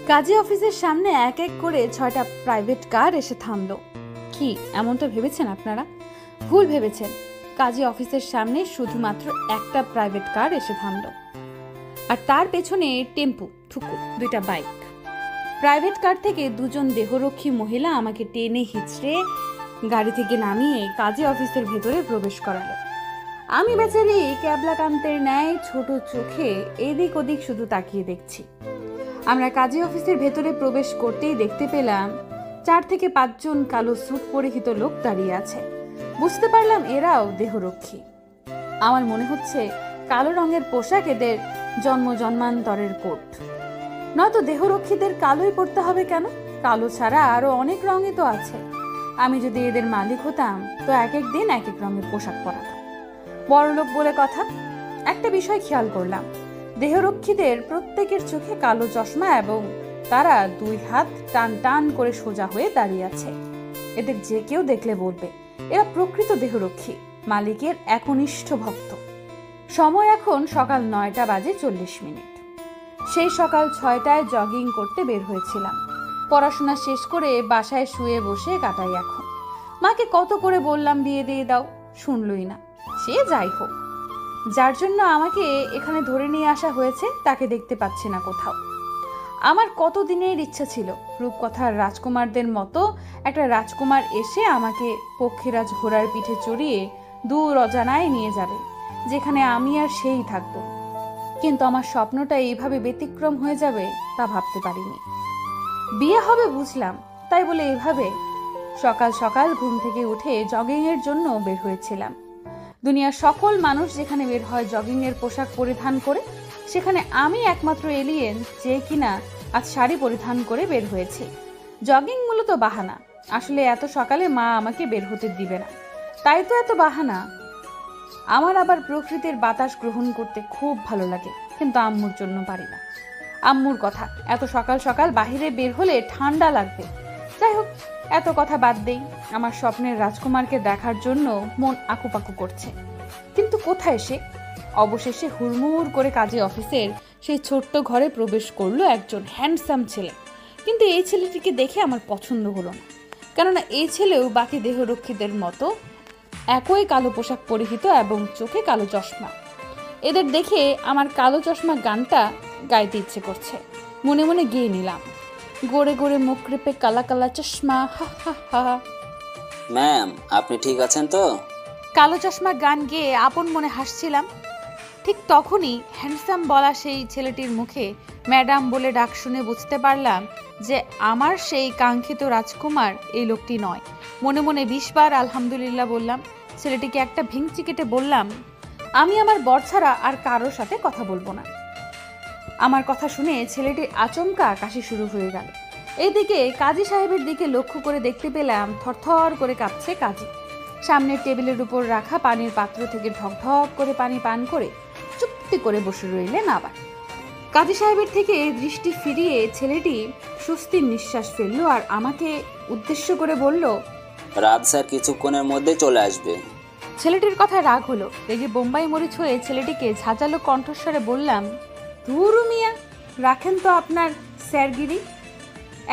কাজী অফিসের সামনে এক এক করে 6টা প্রাইভেট কার এসে থামলো। কি এমনটা ভেবেছেন আপনারা? ভুল ভেবেছেন। কাজী অফিসের সামনে শুধুমাত্র একটা প্রাইভেট কার এসে থামলো, আর তার পেছনে টেম্পু ঠুকু 2টা বাইক। প্রাইভেট কার থেকে 2জন দেহরক্ষী মহিলা আমাকে টেনে হিচড়ে গাড়ি থেকে নামিয়ে কাজী অফিসের ভেতরে প্রবেশ করালো। আমি বেচারি ক্যাবলাকান্তের ন্যায় ছোট চোখে এদিক ওদিক শুধু তাকিয়ে দেখছি। আমরা কাজী অফিসের ভেতরে প্রবেশ করতেই দেখতে পেলাম 4 থেকে 5 জন কালো স্যুট পরিহিত লোক দাঁড়িয়ে আছে। বুঝতে পারলাম এরাও দেহরক্ষী। আমার মনে হচ্ছে কালো রঙের পোশাক এদের জন্মান্তরের কোট। নয়তো দেহরক্ষীদের কালোই পড়তে হবে কেন? কালো ছাড়া আরো অনেক রঙই তো আছে। আমি যদি এদের মালিক হতাম তো এক এক দিন এক এক রঙের পোশাক পরাতাম। বড়লোক বলে কথা। একটা বিষয় খেয়াল করলাম, দেহরক্ষীদের প্রত্যেকের চোখে কালো চশমা এবং তারা 2 হাত টান টান করে সোজা হয়ে দাঁড়িয়ে আছে। এদের যে কেউ দেখলে বলবে এরা প্রকৃত দেহরক্ষী, মালিকের একনিষ্ঠ ভক্ত। সময় এখন সকাল 9টা বাজে 40 মিনিট। সেই সকাল 6টায় জগিং করতে বের হয়েছিলাম। পড়াশোনা শেষ করে বাসায় শুয়ে বসে কাটাই এখন। মাকে কত করে বললাম বিয়ে দিয়ে দাও, শুনলই না। সে যাই হোক, যার জন্য আমাকে এখানে ধরে নিয়ে আসা হয়েছে তাকে দেখতে পাচ্ছি না কোথাও। আমার কত দিনের ইচ্ছা ছিল রূপকথার রাজকুমারদের মতো একটা রাজকুমার এসে আমাকে পক্ষীরাজ ঘোড়ার পিঠে চড়িয়ে দূর অজানায় নিয়ে যাবে, যেখানে আমি আর সেই থাকবো। কিন্তু আমার স্বপ্নটা এইভাবে ব্যতিক্রম হয়ে যাবে তা ভাবতে পারিনি। বিয়ে হবে বুঝলাম, তাই বলে এইভাবে? সকাল সকাল ঘুম থেকে উঠে জগিং এর জন্য বের হয়েছিলাম। দুনিয়ার সকল মানুষ যেখানে বের হয় জগিং এর পোশাক পরিধান করে, সেখানে আমি একমাত্র এলিয়েন যে কিনা আজ শাড়ি পরিধান করে বের হয়েছে। জগিং মূলত বাহানা, আসলে এত সকালে মা আমাকে বের হতে দিবে না, তাই তো এত বাহানা। আমার আবার প্রকৃতির বাতাস গ্রহণ করতে খুব ভালো লাগে, কিন্তু আম্মুর জন্য পারি না। আম্মুর কথা, এত সকাল সকাল বাহিরে বের হলে ঠান্ডা লাগবে। যাই হোক, এত কথা বাদ দেই। আমার স্বপ্নের রাজকুমারকে দেখার জন্য মন আকুপাকু করছে, কিন্তু কোথায় সে? অবশেষে হুড়মুড় করে কাজী অফিসের সেই ছোট্ট ঘরে প্রবেশ করলো একজন হ্যান্ডসাম ছেলে। কিন্তু এই ছেলেটিকে দেখে আমার পছন্দ হলো না, কেননা এই ছেলেও বাকি দেহরক্ষীদের মতো একই কালো পোশাক পরিহিত এবং চোখে কালো চশমা। এদের দেখে আমার কালো চশমা গানটা গাইতে ইচ্ছে করছে। মনে মনে গেয়ে নিলাম, গোড়ে গোড়ে মুখ রেপে কালা কালা চশমা, হা হা হা। ম্যাম, আপনি ঠিক আছেন তো? কালো চশমা গান গেয়ে আপন মনে হাসছিলাম। ঠিক তখনই হ্যান্ডসাম বলা সেই ছেলেটির মুখে ম্যাডাম বলে ডাক শুনে বুঝতে পারলাম যে আমার সেই কাঙ্ক্ষিত রাজকুমার এই লোকটি নয়। মনে মনে 20 বার আলহামদুলিল্লাহ বললাম। ছেলেটিকে একটা ভেঙচি কেটে বললাম, আমি আমার বর ছাড়া আর কারোর সাথে কথা বলবো না। আমার কথা শুনে ছেলেটির আচমকা কাশি শুরু হয়ে গেল। এইদিকে কাজী সাহেবের দিকে লক্ষ্য করে দেখতে পেলাম থরথর করে কাঁপছে কাজী। সামনের টেবিলের উপর রাখা পানির পাত্র থেকে ঢকঢক করে পানি পান করে চুপটি করে বসে রইলেন। আবার কাজী সাহেবের থেকে দৃষ্টি ফিরিয়ে ছেলেটি স্বস্তির নিঃশ্বাস ফেললো আর আমাকে উদ্দেশ্য করে বলল, রাত স্যার কিছুক্ষণের মধ্যে চলে আসবে। ছেলেটির কথা রাগ হলো। রেগে বোম্বাই মরিচ হয়ে ছেলেটিকে ঝাঁঝালো কণ্ঠস্বরে বললাম, ধুরু মিয়া, রাখেন তো আপনার স্যারগিরি।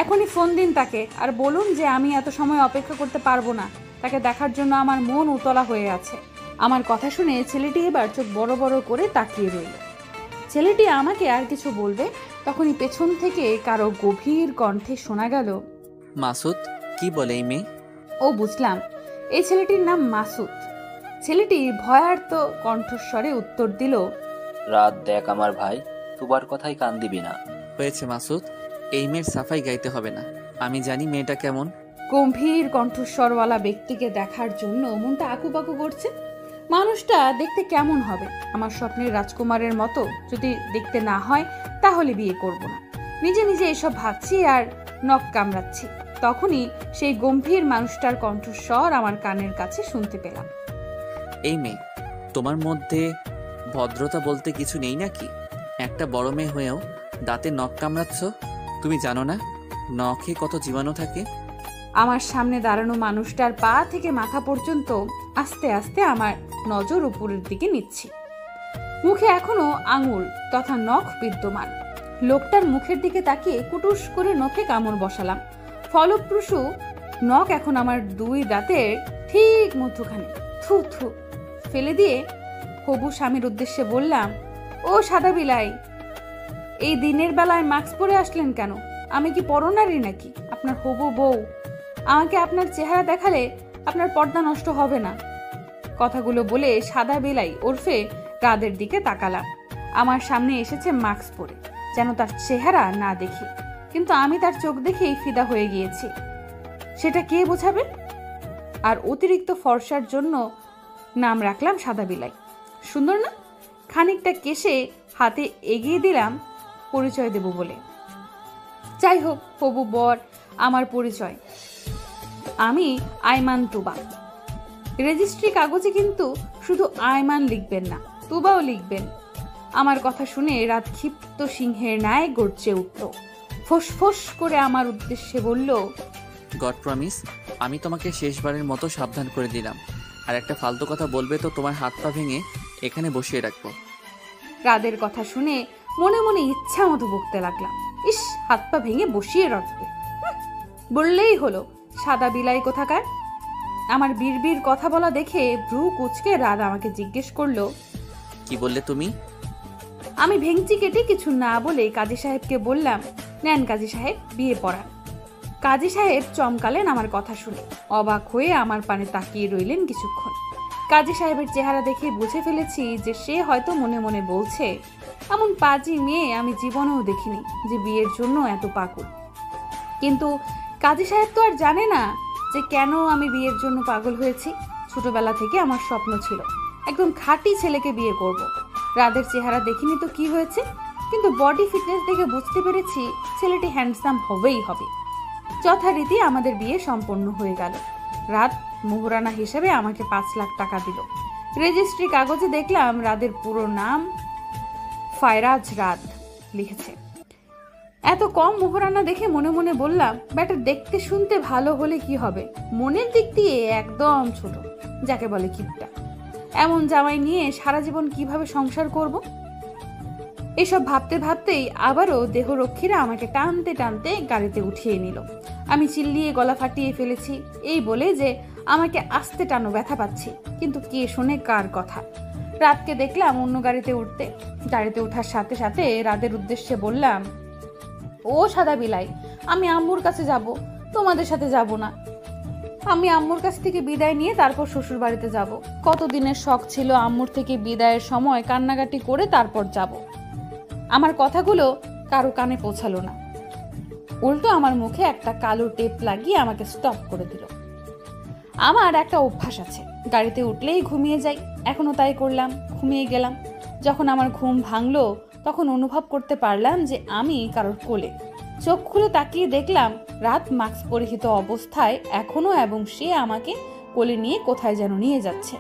এখনই ফোন দিন তাকে আর বলুন যে আমি এত সময় অপেক্ষা করতে পারবো না। তাকে দেখার জন্য আমার মন উতলা হয়ে আছে। আমার কথা শুনে ছেলেটি এবার চোখ বড় বড় করে তাকিয়ে রইল। ছেলেটি আমাকে আর কিছু বলবে, তখনই পেছন থেকে কারো গভীর কণ্ঠে শোনা গেল, মাসুদ। কি বলে এই মেয়ে? ও বুঝলাম, এই ছেলেটির নাম মাসুদ। ছেলেটি ভয়ার্ত কণ্ঠস্বরে উত্তর দিল, রাত দেখ আমার ভাই, তোমার কথাই কান দিবি না। হয়েছে মাসুদ, এই মেয়ের সাফাই গাইতে হবে না। আমি জানি মেয়েটা কেমন। গম্ভীর কণ্ঠস্বরওয়ালা ব্যক্তিকে দেখার জন্য মনটা আকুপাকু করছে। মানুষটা দেখতে কেমন হবে? আমার স্বপ্নের রাজকুমারের মতো যদি দেখতে না হয় তাহলে বিয়ে করব না। নিজে নিজে এসব ভাবছি আর নখ কামড়াচ্ছি। তখনই সেই গম্ভীর মানুষটার কণ্ঠস্বর আমার কানের কাছে শুনতে পেলাম। এই মেয়ে, তোমার মধ্যে ভদ্রতা বলতে কিছু নেই নাকি? একটা বড় মেয়ে হয়েও দাঁতে নখ কামড়াচ্ছ। তুমি জানো না নখে কত জীবাণু থাকে? আমার সামনে দাঁড়ানো মানুষটার পা থেকে মাথা পর্যন্ত আস্তে আস্তে আমার নজর উপরের দিকে নিচ্ছি। মুখে এখনো আঙুল তথা নখ বিদ্যমান। লোকটার মুখের দিকে তাকিয়ে কুটুস করে নখে কামড় বসালাম। ফলপ্রসূ নখ এখন আমার 2 দাঁতের ঠিক মধ্যখানে। থু থু ফেলে দিয়ে হবু স্বামীর উদ্দেশ্যে বললাম, ও সাদা বিলাই, এই দিনের বেলায় মাস্ক পরে আসলেন কেন? আমি কি পরনারী নাকি? আপনার হবু বউ। আমাকে আপনার চেহারা দেখালে আপনার পর্দা নষ্ট হবে না। কথাগুলো বলে সাদা বিলাই ওরফে রাদের দিকে তাকালাম। আমার সামনে এসেছে মাস্ক পরে, যেন তার চেহারা না দেখি, কিন্তু আমি তার চোখ দেখেই ফিদা হয়ে গিয়েছি। সেটা কে বোঝাবে? আর অতিরিক্ত ফর্সার জন্য নাম রাখলাম সাদা বিলাই। সুন্দর না? খানিকটা কেশে হাতে এগিয়ে দিলাম পরিচয় দেব বলে। যাই হোক, হবু বর আমার পরিচয়, আমি আইমান তুবা। রেজিস্ট্রি কাগজে কিন্তু শুধু আইমান লিখবেন না, তুবাও লিখবেন। আমার কথা শুনে রাত ক্ষিপ্ত সিংহের ন্যায় গর্জে উঠল। ফোঁস করে আমার উদ্দেশ্যে বলল, গড প্রমিস, আমি তোমাকে শেষবারের মতো সাবধান করে দিলাম। আর একটা ফালতু কথা বলবে তো তোমার হাত পা ভেঙে এখানে বসিয়ে রাখবো। রাদের কথা শুনে মনে মনে ইচ্ছা মতো বকতে লাগলাম। ইস, হাত পা ভেঙে বসিয়ে রাখবে, বললেই হলো। সাদা বিলাই কোথাকার। আমার বিড়বিড় কথা বলা দেখে ভ্রু কুচকে রাত আমাকে জিজ্ঞেস করলো, কি বললে তুমি? আমি ভেঙচি কেটে কিছু না বলে কাজী সাহেবকে বললাম, নেন কাজী সাহেব, বিয়ে পড়ান। কাজী সাহেব চমকালেন আমার কথা শুনে। অবাক হয়ে আমার পানে তাকিয়ে রইলেন কিছুক্ষণ। কাজী সাহেবের চেহারা দেখে বুঝে ফেলেছি যে সে হয়তো মনে মনে বলছে, এমন পাজি মেয়ে আমি জীবনেও দেখিনি যে বিয়ের জন্য এত পাগল। কিন্তু কাজী সাহেব তো আর জানে না যে কেন আমি বিয়ের জন্য পাগল হয়েছি। ছোটবেলা থেকে আমার স্বপ্ন ছিল একদম খাঁটি ছেলেকে বিয়ে করব। রাদের চেহারা দেখিনি তো কি হয়েছে, কিন্তু বডি ফিটনেস দেখে বুঝতে পেরেছি ছেলেটি হ্যান্ডসাম হবেই হবে। যথারীতি আমাদের বিয়ে সম্পন্ন হয়ে গেল। রাত মোহরানা হিসেবে আমাকে 5 লাখ টাকা দিল। রেজিস্ট্রি কাগজে দেখলাম রাদের পুরো নাম ফায়রাজ রাত লিখেছে। এত কম মোহরানা দেখে মনে মনে বললাম, ব্যাটা দেখতে শুনতে ভালো হলে কি হবে, মনের দিক দিয়ে একদম ছোট, যাকে বলে কিপটা। এমন জামাই নিয়ে সারা জীবন কিভাবে সংসার করব? এসব ভাবতে ভাবতেই আবারও দেহরক্ষীরা আমাকে টানতে টানতে গাড়িতে উঠিয়ে নিল। আমি চিল্লিয়ে গলা ফাটিয়ে ফেলেছি এই বলে যে আমাকে আস্তে টানো, ব্যথা পাচ্ছি, কিন্তু কে শোনে কার কথা। রাতকে দেখলাম অন্য গাড়িতে উঠতে। গাড়িতে ওঠার সাথে সাথে রাতের উদ্দেশ্যে বললাম, ও সাদা বিলাই, আমি আম্মুর কাছে যাব, তোমাদের সাথে যাব না। আমি আম্মুর কাছ থেকে বিদায় নিয়ে তারপর শ্বশুর বাড়িতে যাব। কতদিনের শখ ছিল আম্মুর থেকে বিদায়ের সময় কান্নাকাটি করে তারপর যাব। আমার কথাগুলো কারো কানে পৌঁছালো না, উল্টো আমার মুখে একটা কালো টেপ লাগিয়ে আমাকে স্টপ করে দিল। আমার একটা অভ্যাস আছে, গাড়িতে উঠলেই ঘুমিয়ে যাই। এখনো তাই করলাম, ঘুমিয়ে গেলাম। যখন আমার ঘুম ভাঙলো তখন অনুভব করতে পারলাম যে আমি কারোর কোলে। চোখ খুলে তাকিয়ে দেখলাম রাত মাস্ক পরিহিত অবস্থায় এখনো, এবং সে আমাকে কোলে নিয়ে কোথায় যেন নিয়ে যাচ্ছে।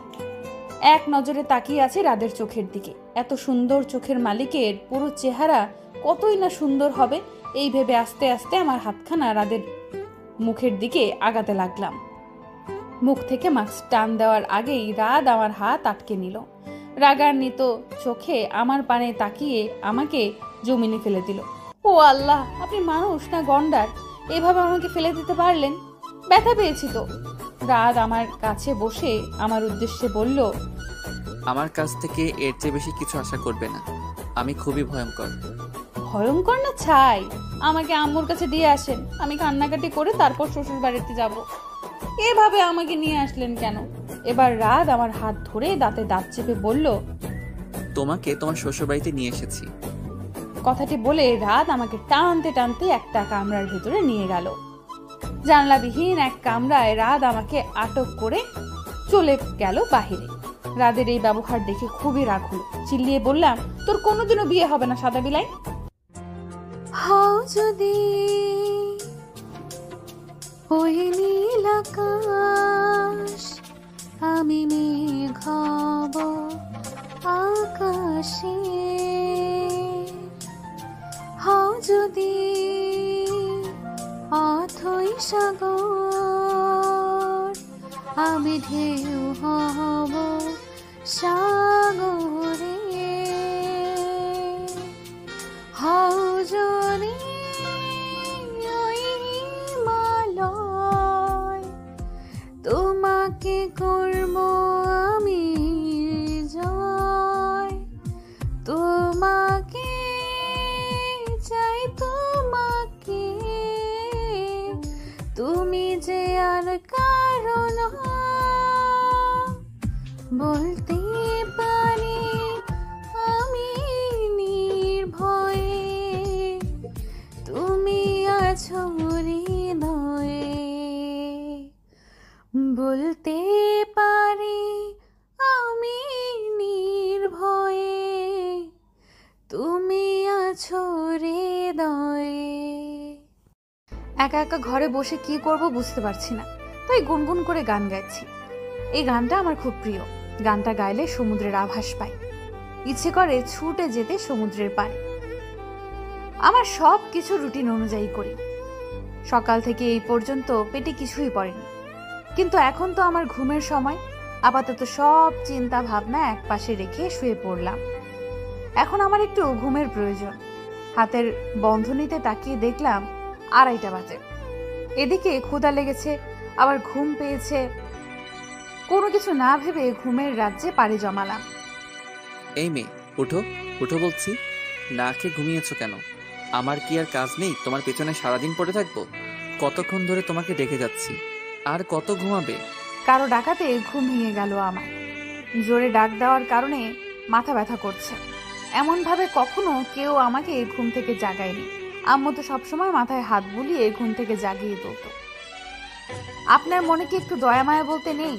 এক নজরে তাকিয়ে আছে রাদের চোখের দিকে। এত সুন্দর চোখের মালিকের পুরো চেহারা কতই না সুন্দর হবে, এই ভেবে আস্তে আস্তে আমার হাতখানা রাদের মুখের দিকে আগাতে লাগলাম। মুখ থেকে মাস্ক টান দেওয়ার আগেই রাত আমার হাত আটকে নিল। রাগান্বিত চোখে আমার পানে তাকিয়ে আমাকে জমিনে ফেলে দিল। ও আল্লাহ, আপনি মানুষ না গন্ডার, এভাবে আমাকে ফেলে দিতে পারলেন? ব্যথা পেয়েছি তো। রাত আমার কাছে বসে আমার উদ্দেশ্যে বলল, আমার কাছ থেকে এর চেয়ে বেশি কিছু আশা করবে না, আমি খুবই ভয়ঙ্কর। ভয়ঙ্কর না ছাই, আমাকে আম্মুর কাছে দিয়ে আসেন, আমি কান্নাকাটি করে তারপর শ্বশুর বাড়িতে যাব। এভাবে আমাকে নিয়ে আসলেন কেন? এবার রাত আমার হাত ধরে দাঁতে দাঁত চেপে বলল, তোমাকে তোমার শ্বশুরবাড়িতে নিয়ে এসেছি। কথাটি বলে রাত আমাকে টানতে টানতে একটা কামরার ভেতরে নিয়ে গেল। জানলাবিহীন এক কামরায় রাত আমাকে আটক করে চলে গেল বাহিরে। রাদের এই ব্যবহার দেখে খুবই রাগ হলো। চিল্লিয়ে বললাম, তোর কোনোদিনও বিয়ে হবে না সাদা বিলাই। হাও যদি ওই নীল আকাশ, আমি মেঘ হব আকাশে। হাও যদি অথই সাগর, আমি ঢেউ হব সাগরে। হাও বলতে পারি আমি নির্ভয়ে, তুমি আছো হৃদয়ে। বলতে পারি আমি নির্ভয়ে, তুমি আছো হৃদয়ে। একা একা ঘরে বসে কি করব বুঝতে পারছি না, তাই গুনগুন করে গান গাইছি। এই গানটা আমার খুব প্রিয়। গানটা গাইলে সমুদ্রের আভাস পাই, ইচ্ছে করে ছুটে যেতে সমুদ্রের পাড়ে। আমার সব কিছু রুটিন অনুযায়ী করি। সকাল থেকে এই পর্যন্ত পেটে কিছুই পড়েনি, কিন্তু এখন তো আমার ঘুমের সময়। আপাতত সব চিন্তা ভাবনা একপাশে রেখে শুয়ে পড়লাম। এখন আমার একটু ঘুমের প্রয়োজন। হাতের বন্ধনীতে তাকিয়ে দেখলাম 2:30 বাজে। এদিকে ক্ষুধা লেগেছে, আবার ঘুম পেয়েছে। কোনো কিছু না ভেবে ঘুমের রাজ্যে পাড়ি জমালাম। এই মেয়ে, উঠো উঠো বলছি। না খেয়ে ঘুমিয়েছো কেন? আমার কি আর কাজ নেই তোমার পেছনে সারাদিন পড়ে থাকবো? কতক্ষণ ধরে তোমাকে ডেকে যাচ্ছি, আর কত ঘুমাবে? কারো ডাকাতে ঘুম ভেঙে গেল আমার। জোরে ডাক দেওয়ার কারণে মাথা ব্যথা করছে। এমনভাবে কখনো কেউ আমাকে ঘুম থেকে জাগায়নি। আম্মু তো সবসময় মাথায় হাত বুলিয়ে ঘুম থেকে জাগিয়ে তুলত। আপনার মনে কি একটু দয়া মায়া বলতে নেই?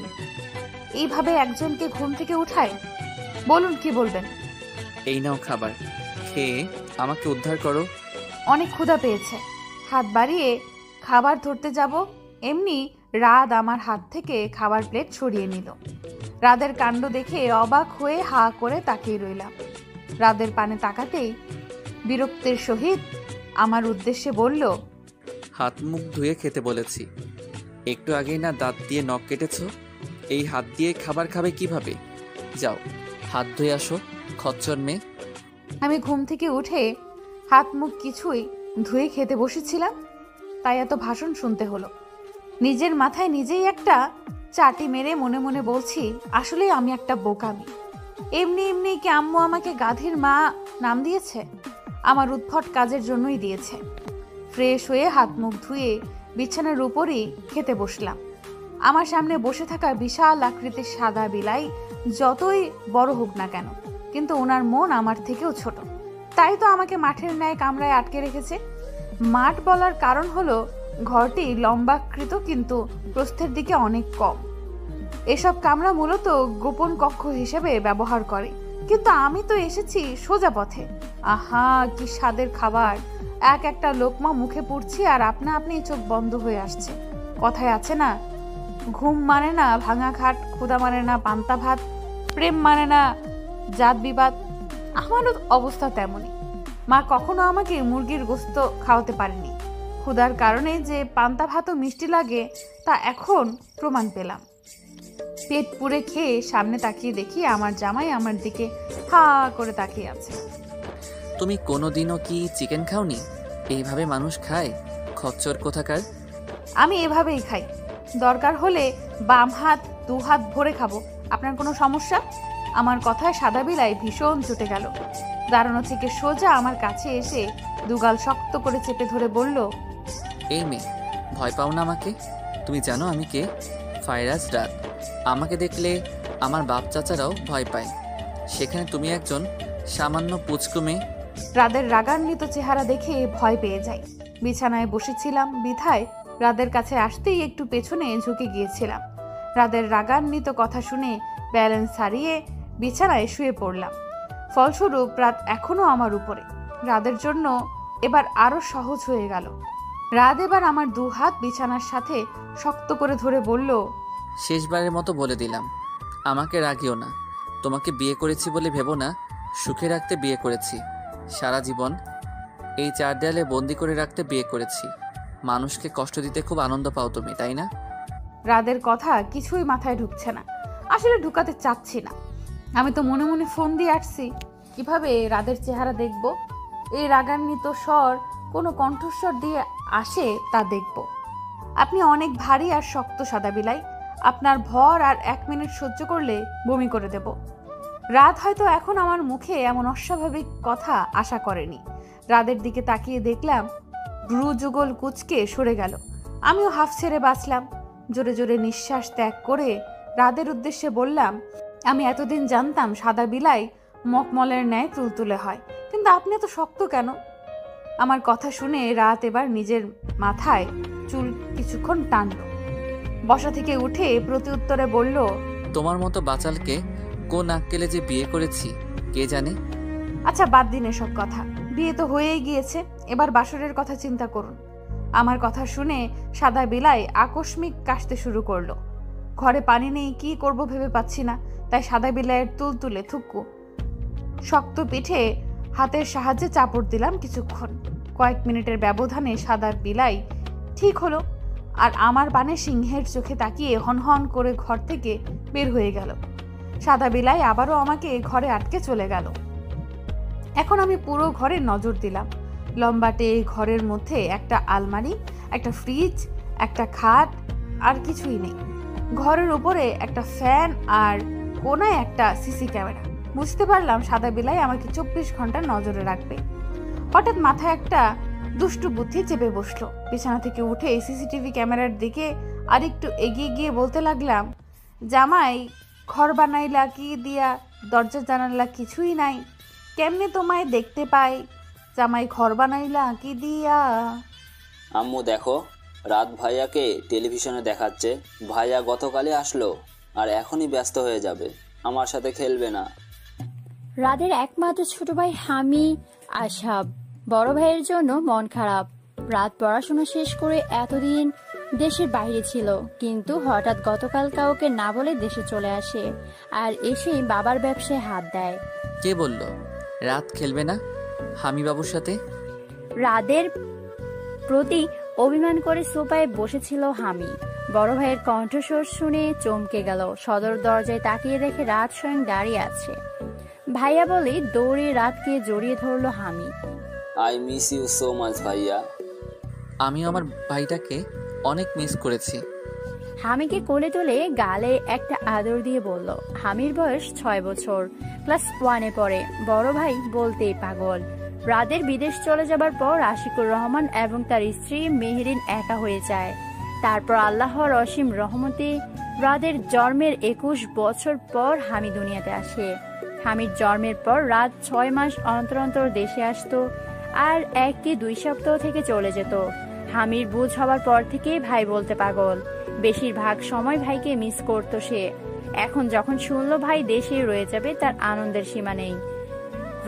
এইভাবে একজনকে ঘুম থেকে উঠায়? বলুন কি বলবেন। এই নাও খাবার, খেয়ে আমাকে উদ্ধার করো। অনেক ক্ষুধা পেয়েছে। হাত বাড়িয়ে খাবার ধরতে যাব, এমনি রাত আমার হাত থেকে খাবার প্লেট সরিয়ে নিল। রাদের কাণ্ড দেখে অবাক হয়ে হা করে তাকিয়ে রইলাম। রাদের পানে তাকাতেই বিরক্তের সহিত আমার উদ্দেশ্যে বলল, হাত মুখ ধুয়ে খেতে বলেছি। একটু আগেই না দাঁত দিয়ে নখ কেটেছো? এই হাত দিয়ে খাবার খাবে কিভাবে? যাও হাত ধুয়ে আসো, খচ্চর মেয়ে। আমি ঘুম থেকে উঠে হাত মুখ কিছুই ধুয়ে খেতে বসেছিলাম, তাই এত ভাষণ শুনতে হলো। নিজের মাথায় নিজেই একটা চাটি মেরে মনে মনে বলছি, আসলেই আমি একটা বোকামি। এমনি এমনি কি আম্মু আমাকে গাধীর মা নাম দিয়েছে? আমার উদ্ভট কাজের জন্যই দিয়েছে। ফ্রেশ হয়ে হাত মুখ ধুয়ে বিছানার উপরই খেতে বসলাম। আমার সামনে বসে থাকা বিশাল আকৃতির সাদা বিলাই যতই বড় হোক না কেন, কিন্তু ওনার মন আমার থেকেও ছোট। তাই তো আমাকে মাঠের ন্যায় কামরায় আটকে রেখেছে। মাঠ বলার কারণ হলো ঘরটি লম্বাকৃত, কিন্তু প্রস্থের দিকে অনেক কম। এসব কামরা মূলত গোপন কক্ষ হিসেবে ব্যবহার করে, কিন্তু আমি তো এসেছি সোজা পথে। আহা, কি স্বাদের খাবার! এক একটা লোকমা মুখে পুড়ছি আর আপনা আপনি চোখ বন্ধ হয়ে আসছে। কথায় আছে না, ঘুম মানে না ভাঙা খাট, ক্ষুধা মানে না পান্তা ভাত, প্রেম মানে না জাত বিবাদ। আমারও অবস্থা তেমনই। মা কখনো আমাকে মুরগির গোস্ত খাওয়াতে পারেনি। ক্ষুধার কারণে যে পান্তা ভাতও মিষ্টি লাগে তা এখন প্রমাণ পেলাম। পেট পুড়ে খেয়ে সামনে তাকিয়ে দেখি আমার জামাই আমার দিকে হা করে তাকিয়ে আছে। তুমি কোনোদিনও কি চিকেন খাওনি? এইভাবে মানুষ খায়? খচ্চর কোথাকার। আমি এভাবেই খাই, দরকার হলে বাম হাত 2 হাত ভরে খাবো। আপনার কোনো সমস্যা? আমার কথায় সাদা বিলাই ভীষণ চটে গেল। দাঁড়ানো থেকে সোজা আমার কাছে এসে দুগাল শক্ত করে চেপে ধরে বলল, এই মেয়ে, ভয় পাও না আমাকে? তুমি জানো আমি কে? ফায়রাজ রাত। আমাকে দেখলে আমার বাপ চাচারাও ভয় পায়, সেখানে তুমি একজন সামান্য পুচকু মেয়ে। রাদের রাগান্বিত চেহারা দেখে ভয় পেয়ে যাই। বিছানায় বসেছিলাম বিধায় রাদের কাছে আসতেই একটু পেছনে ঝুঁকে গিয়েছিলাম। রাদের রাগান্বিত কথা শুনে ব্যালেন্স হারিয়ে বিছানায় শুয়ে পড়লাম। ফলস্বরূপ রাত এখনো আমার উপরে। রাদের জন্য এবার আরো সহজ হয়ে গেল। রাত এবার আমার 2 হাত বিছানার সাথে শক্ত করে ধরে বলল, শেষবারের মতো বলে দিলাম, আমাকে রাগিও না। তোমাকে বিয়ে করেছি বলে ভেবো না সুখে রাখতে বিয়ে করেছি। সারা জীবন এই 4 দেয়ালে বন্দি করে রাখতে বিয়ে করেছি। মানুষকে কষ্ট দিতে খুব আনন্দ পাও তুমি, তাই না? রাদের কথা কিছুই মাথায় ঢুকছে না। আসলে ঢুকাতে চাচ্ছি না। আমি তো মনে মনে ফোন দিয়ে আসছি, কিভাবে রাদের চেহারা দেখব। এই রাগান্বিত স্বর কোনো কণ্ঠস্বর দিয়ে আসে তা দেখব। আপনি অনেক ভারী আর শক্ত সাদা বিলাই। আপনার ভর আর 1 মিনিট সহ্য করলে বমি করে দেব। রাত হয়তো এখন আমার মুখে এমন অস্বাভাবিক কথা আশা করেনি। রাদের দিকে তাকিয়ে দেখলাম ভ্রু যুগল কুচকে সরে গেল। আমিও হাফ ছেড়ে বাঁচলাম। জোরে জোরে নিঃশ্বাস ত্যাগ করে রাদের উদ্দেশ্যে বললাম, আমি এতদিন জানতাম সাদা বিলাই মখমলের ন্যায় তুলতুলে হয়, কিন্তু আপনি এত শক্ত কেন? আমার কথা শুনে রাত এবার নিজের মাথায় চুল কিছুক্ষণ টানল। বসা থেকে উঠে প্রতি উত্তরে বলল, তোমার মতো বাচালকে কোন আক্কেলে যে বিয়ে করেছি কে জানে। আচ্ছা বাদ দিন এসব কথা, বিয়ে তো হয়েই গিয়েছে, এবার বাসরের কথা চিন্তা করুন। আমার কথা শুনে সাদা বিলাই আকস্মিক কাশতে শুরু করলো। ঘরে পানি নেই, কি করব ভেবে পাচ্ছি না, তাই সাদা বিলাইয়ের তুলতুলে থুকু শক্ত পিঠে হাতের সাহায্যে চাপড় দিলাম কিছুক্ষণ। কয়েক মিনিটের ব্যবধানে সাদা বিলাই ঠিক হলো, আর আমার পানে সিংহের চোখে তাকিয়ে হনহন করে ঘর থেকে বের হয়ে গেল। সাদা বিলাই আবারও আমাকে ঘরে আটকে চলে গেল। এখন আমি পুরো ঘরে নজর দিলাম। লম্বাটে ঘরের মধ্যে একটা আলমারি, একটা ফ্রিজ, একটা খাট, আর কিছুই নেই। ঘরের উপরে একটা ফ্যান আর কোনায় একটা সিসি ক্যামেরা। বুঝতে পারলাম সাদা বিলাই আমাকে 24 ঘন্টা নজরে রাখবে। হঠাৎ মাথায় একটা দুষ্টু বুদ্ধি চেপে বসলো। বিছানা থেকে উঠে সিসিটিভি ক্যামেরার দিকে আরেকটু এগিয়ে গিয়ে বলতে লাগলাম, জামাই ঘর বানাইলা কি দিয়া, দরজা জানালা কিছুই নাই, কেমনে তোমায় দেখতে পাই, জামাই ঘর বানাইলা কি দিয়া। আম্মু দেখো, রাত ভাইয়াকে টেলিভিশনে দেখাচ্ছে। ভাইয়া গতকালই আসলো আর এখনই ব্যস্ত হয়ে যাবে, আমার সাথে খেলবে না। রাদের একমাত্র ছোট ভাই হামি আশাব বড় ভাইয়ের জন্য মন খারাপ। রাত পড়াশোনা শেষ করে এতদিন দেশের বাইরে ছিল, কিন্তু হঠাৎ গতকাল কাউকে না বলে দেশে চলে আসে আর এসেই বাবার ব্যবসায় হাত দেয়। কে বলল রাত খেলবে না হামি বাবুর সাথে? রাদের প্রতি অভিমান করে সোফায় বসেছিল হামি। বড় ভাইয়ের কণ্ঠস্বর শুনে চমকে গেল। সদর দরজায় তাকিয়ে দেখে রাত স্বয়ং দাঁড়িয়ে আছে। ভাইয়া বলে দৌড়ে রাতকে জড়িয়ে ধরলো হামি। I miss you so much ভাইয়া। আমিও আমার ভাইটাকে অনেক মিস করেছি। হামিকে কোলে তুলে গালে একটা আদর দিয়ে বলল। হামির বয়স 6 বছর, ক্লাস 1-এ পড়ে। বড় ভাই বলতেই পাগল। রাদের বিদেশ চলে যাবার পর আশিকুর রহমান এবং তার স্ত্রী মেহেরিন একা হয়ে যায়। তারপর আল্লাহর অসীম রহমতে রাদের জন্মের 21 বছর পর হামি দুনিয়াতে আসে। হামির জন্মের পর রাত 6 মাস অন্তর অন্তর দেশে আসতো আর 1 কি 2 সপ্তাহ থেকে চলে যেত। হামির বুঝ হবার পর থেকেই ভাই বলতে পাগল। বেশিরভাগ সময় ভাইকে মিস করতো সে। এখন যখন শুনলো ভাই দেশে রয়ে যাবে, তার আনন্দের সীমা নেই।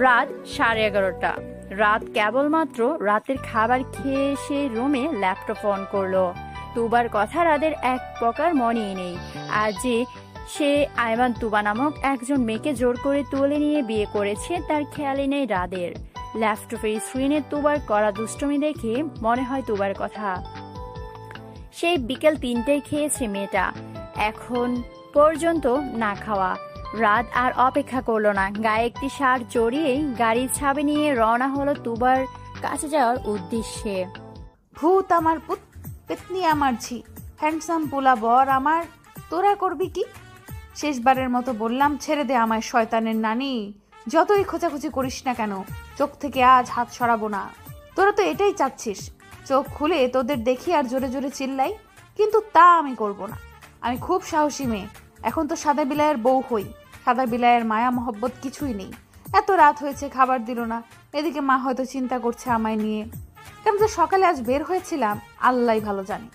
রাত 11:30। রাত কেবলমাত্র রাতের খাবার খেয়ে সে রুমে ল্যাপটপ অন করলো। তুবার কথা রাদের এক প্রকার মনেই নেই। আর যে সে আয়মান তুবা নামক একজন মেয়েকে জোর করে তুলে নিয়ে বিয়ে করেছে তার খেয়ালই নেই রাদের। ল্যাপটপের স্ক্রিনে তুবার করা দুষ্টুমি দেখে মনে হয় তুবার কথা। সেই বিকেল 3টায় খেয়েছে মেয়েটা, এখন পর্যন্ত না খাওয়া। রাত আর অপেক্ষা করলো না, গায়ে একটি শার্ট জড়িয়েই গাড়ির ছাবি নিয়ে রওনা হলো তুবার কাছে যাওয়ার উদ্দেশ্যে। ভূত আমার পুত, পেতনি আমার ঝি, হ্যান্ডসাম পোলা বর আমার, তোরা করবি কি? শেষবারের মতো বললাম, ছেড়ে দে আমায় শয়তানের নানি। যতই খোঁচাখুচি করিস না কেন, চোখ থেকে আজ হাত সরাবো না। তোরা তো এটাই চাচ্ছিস, চোখ খুলে তোদের দেখি আর জোরে জোরে চিল্লাই, কিন্তু তা আমি করব না। আমি খুব সাহসী মেয়ে, এখন তো সাদা বিলাইয়ের বউ হই। সাদা বিলাইয়ের মায়া মহব্বত কিছুই নেই। এত রাত হয়েছে, খাবার দিল না। এদিকে মা হয়তো চিন্তা করছে আমায় নিয়ে। কেন যে সকালে আজ বের হয়েছিলাম আল্লাহ ভালো জানে।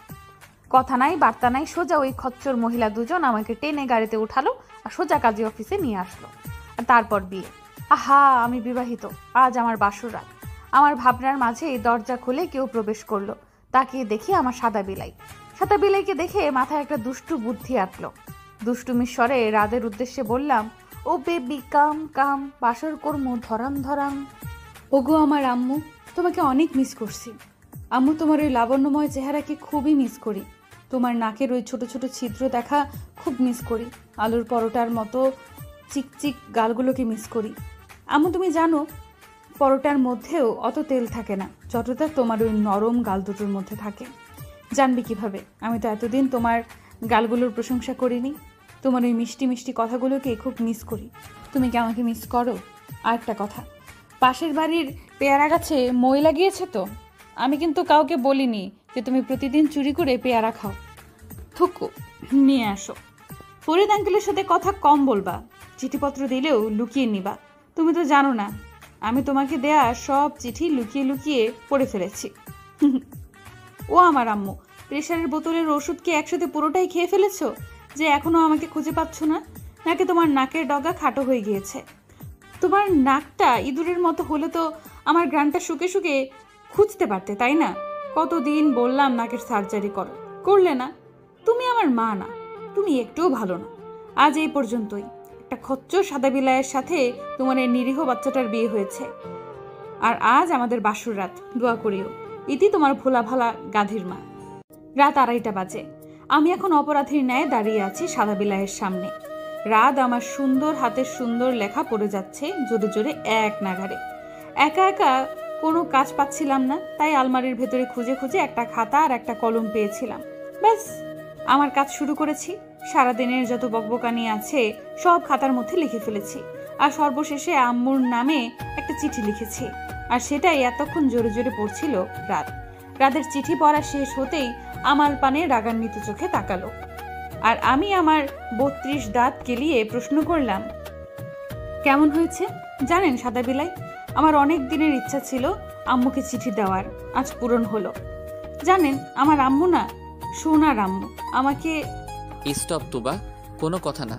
কথা নাই বার্তা নাই, সোজা ওই খচ্চর মহিলা দুজন আমাকে টেনে গাড়িতে উঠালো আর সোজা কাজী অফিসে নিয়ে আসলো। আর তারপর বিয়ে। আহা, আমি বিবাহিত, আজ আমার বাসর রাত। আমার ভাবনার মাঝে দরজা খুলে কেউ প্রবেশ করলো। তাকিয়ে দেখি আমার সাদা বিলাই। সাদা বিলাইকে দেখে মাথায় একটা দুষ্টু বুদ্ধি আটলো। দুষ্টুমির স্বরে রাদের উদ্দেশ্যে বললাম, ও বেবি কাম কাম, বাসর কর্ম ধরাম ধরাম। ওগো আমার আম্মু, তোমাকে অনেক মিস করছি। আম্মু, তোমার ওই লাবণ্যময় চেহারাকে খুবই মিস করি। তোমার নাকের ওই ছোট ছোট ছিদ্র দেখা খুব মিস করি। আলুর পরোটার মতো চিকচিক গালগুলোকে মিস করি। আম্মু, তুমি জানো পরোটার মধ্যেও অত তেল থাকে না যতটা তোমার ওই নরম গাল দুটোর মধ্যে থাকে। জানবি কিভাবে? আমি তো এতদিন তোমার গালগুলোর প্রশংসা করিনি। তোমার ওই মিষ্টি মিষ্টি কথাগুলোকে খুব মিস করি। তুমি কি আমাকে মিস করো? আর একটা কথা, পাশের বাড়ির পেয়ারা গাছে মই লাগিয়েছে তো? আমি কিন্তু কাউকে বলিনি যে তুমি প্রতিদিন চুরি করে পেয়ারা খাও। থুকু, নিয়ে আসো। ফরিদ আঙ্কেলের সাথে কথা কম বলবা। চিঠিপত্র দিলেও লুকিয়ে নিবা। তুমি তো জানো না আমি তোমাকে দেয়া সব চিঠি লুকিয়ে লুকিয়ে পড়ে ফেলেছি। ও আমার আম্মু, প্রেশারের বোতলের ওষুধ কি একসাথে পুরোটাই খেয়ে ফেলেছো যে এখনো আমাকে খুঁজে পাচ্ছ না? নাকি তোমার নাকের ডগা খাটো হয়ে গিয়েছে? তোমার নাকটা ইঁদুরের মতো হলে তো আমার গ্রানটা শুকে শুকে খুঁজতে পারতে, তাই না? কতদিন বললাম নাকের সার্জারি করো, করলে না। তুমি আমার মা না, তুমি একটুও ভালো না। আজ এই পর্যন্তই। একটা খচ্চর সাদা বিলাইয়ের সাথে তোমার এই নিরীহ বাচ্চাটার বিয়ে হয়েছে। আর আজ আমাদের বাসর রাত, দোয়া করিও। ইতি তোমার ভোলা ভালা গাধীর মা। রাত 2:30 বাজে। আমি এখন অপরাধীর ন্যায় দাঁড়িয়ে আছি সাদা বিলাইয়ের সামনে। রাত আমার সুন্দর হাতের সুন্দর লেখা পড়ে যাচ্ছে জোরে জোরে এক নাগারে। একা একা কোনো কাজ পাচ্ছিলাম না, তাই আলমারির ভেতরে খুঁজে খুঁজে একটা খাতা আর একটা কলম পেয়েছিলাম। ব্যাস, আমার কাজ শুরু করেছি। সারাদিনের যত বকবকানি আছে সব খাতার মধ্যে লিখে ফেলেছি। আর সর্বশেষে আম্মুর নামে একটা চিঠি লিখেছি, আর সেটাই এতক্ষণ জোরে জোরে পড়ছিল রাত। রাতের চিঠি পড়া শেষ হতেই আমার পানে রাগান্বিত চোখে তাকালো, আর আমি আমার 32 দাঁত কেলিয়ে প্রশ্ন করলাম, কেমন হয়েছে? জানেন সাদা বিলাই, আমার অনেক দিনের ইচ্ছা ছিল আম্মুকে চিঠি দেওয়ার, আজ পূরণ হলো। জানেন আমার আম্মু না, সোনার আম্মু আমাকে। স্টপ তুবা, কোনো কথা না।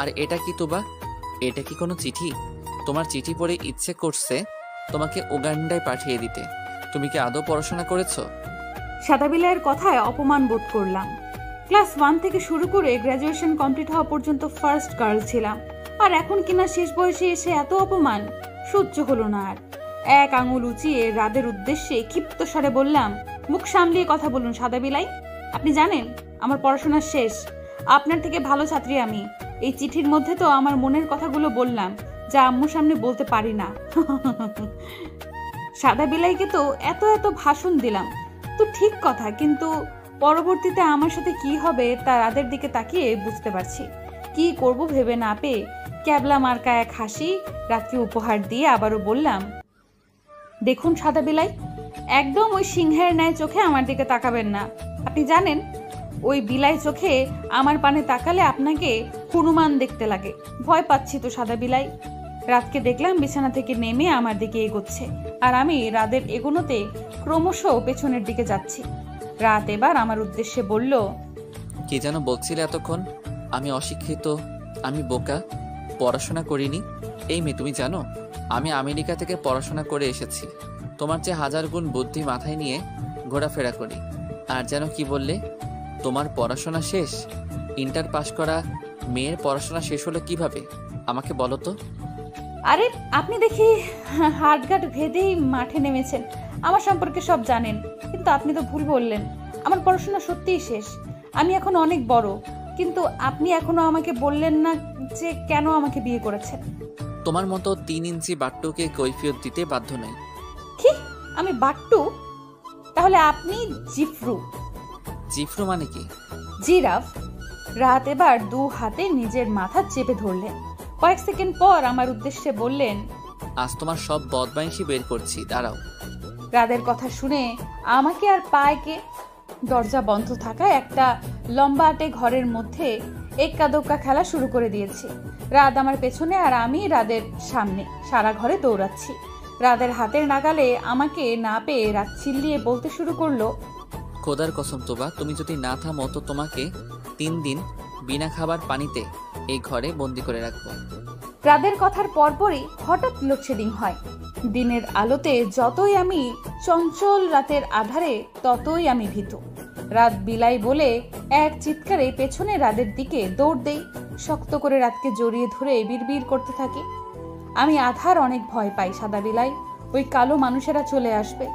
আর এটা কি তুবা? এটা কি কোনো চিঠি? তোমার চিঠি পড়ে ইচ্ছে করছে তোমাকে উগান্ডায় পাঠিয়ে দিতে। তুমি কি আদৌ পড়াশোনা করেছো? সাদা বিলাইয়ের কথায় অপমান বোধ করলাম। ক্লাস 1 থেকে শুরু করে গ্র্যাজুয়েশন কমপ্লিট হওয়া পর্যন্ত ফার্স্ট গার্ল ছিলাম, আর এখন কিনা শেষ বয়সে এসে এত অপমান সহ্য হলো না আর। এক আঙুল উঁচিয়ে রাদের উদ্দেশ্যে ক্ষিপ্ত স্বরে বললাম, মুখ সামলিয়ে কথা বলুন সাদা বিলাই। আপনি জানেন আমার পড়াশোনা শেষ, আপনার থেকে ভালো ছাত্রী আমি। এই চিঠির মধ্যে তো আমার মনের কথাগুলো বললাম, যা আম্মুর সামনে বলতে পারি না। সাদা বিলাইকে তো এত এত ভাষণ দিলাম, তো ঠিক কথা, কিন্তু পরবর্তীতে আমার সাথে কি হবে তা রাদের দিকে তাকিয়ে বুঝতে পারছি। কি করব ভেবে না পেয়ে ক্যাবলা মার্কা এক হাসি রাতকে উপহার দিয়ে আবারও বললাম, দেখুন সাদা বিলাই, একদম ওই সিংহের ন্যায় চোখে আমার দিকে তাকাবেন না। আপনি জানেন ওই বিলাই চোখে আমার পানে তাকালে আপনাকে হনুমান দেখতে লাগে। ভয় পাচ্ছি তো সাদা বিলাই। রাতকে দেখলাম বিছানা থেকে নেমে আমার দিকে এগোচ্ছে, আর আমি রাদের এগোনোতে ক্রমশ পেছনের দিকে যাচ্ছি। রাত এবার আমার উদ্দেশ্যে বলল, কি যেন বলছিলে এতক্ষণ? আমি অশিক্ষিত, আমি বোকা, পড়াশোনা করিনি। এই মেয়ে, তুমি জানো আমি আমেরিকা থেকে পড়াশোনা করে এসেছি। তোমার চেয়ে 1000 গুণ বুদ্ধি মাথায় নিয়ে ঘোরাফেরা করি। আর যেন কি বললে, তোমার পড়াশোনা শেষ? ইন্টার পাস করা মেয়ের পড়াশোনা শেষ হলো কিভাবে আমাকে বলো তো? আরে আপনি দেখি হাটঘাট ভেদেই মাঠে নেমেছেন, আমার সম্পর্কে সব জানেন। কিন্তু আপনি তো ভুল বললেন, আমার পড়াশোনা সত্যিই শেষ। আমি এখন অনেক বড়, কিন্তু আপনি এখনো আমাকে বললেন না যে কেন আমাকে বিয়ে করেছেন। তোমার মতো 3 ইঞ্চি বাট্টুকে কৈফিয়ত দিতে বাধ্য নই। কি? আমি বাট্টু? তাহলে আপনি জিফরু। জিফরু মানে কি? জিরাফ। রাত এবার 2 হাতে নিজের মাথা চেপে ধরলেন। কয়েক সেকেন্ড পর আমার উদ্দেশ্যে বললেন, আজ তোমার সব বদমাইশি বের করছি, দাঁড়াও। রাদের কথা শুনে আমাকে আর পায়কে। দরজা বন্ধ থাকা একটা লম্বাটে ঘরের মধ্যে এক্কা দোক্কা খেলা শুরু করে দিয়েছি। রাত আমার পেছনে আর আমি রাদের সামনে সারা ঘরে দৌড়াচ্ছি। রাদের হাতের নাগালে আমাকে না পেয়ে রাত চিল্লিয়ে বলতে শুরু করলো, খোদার কসম তোবা, তুমি যদি না থামো তো তোমাকে 3 দিন বিনা খাবার পানিতে এই ঘরে বন্দি করে রাখবো। রাদের কথার পরপরই হঠাৎ লোডশেডিং হয়। দিনের আলোতে যতই আমি চঞ্চল, রাতের আধারে ততই আমি ভীতু। রাত বিলাই বলে এক চিৎকারে পেছনে রাদের দিকে দৌড় দেই। শক্ত করে রাতকে জড়িয়ে ধরে বিড়বিড় করতে থাকি, আমি আধার অনেক ভয় পাই সাদা বিলাই, ওই কালো মানুষেরা চলে আসবে।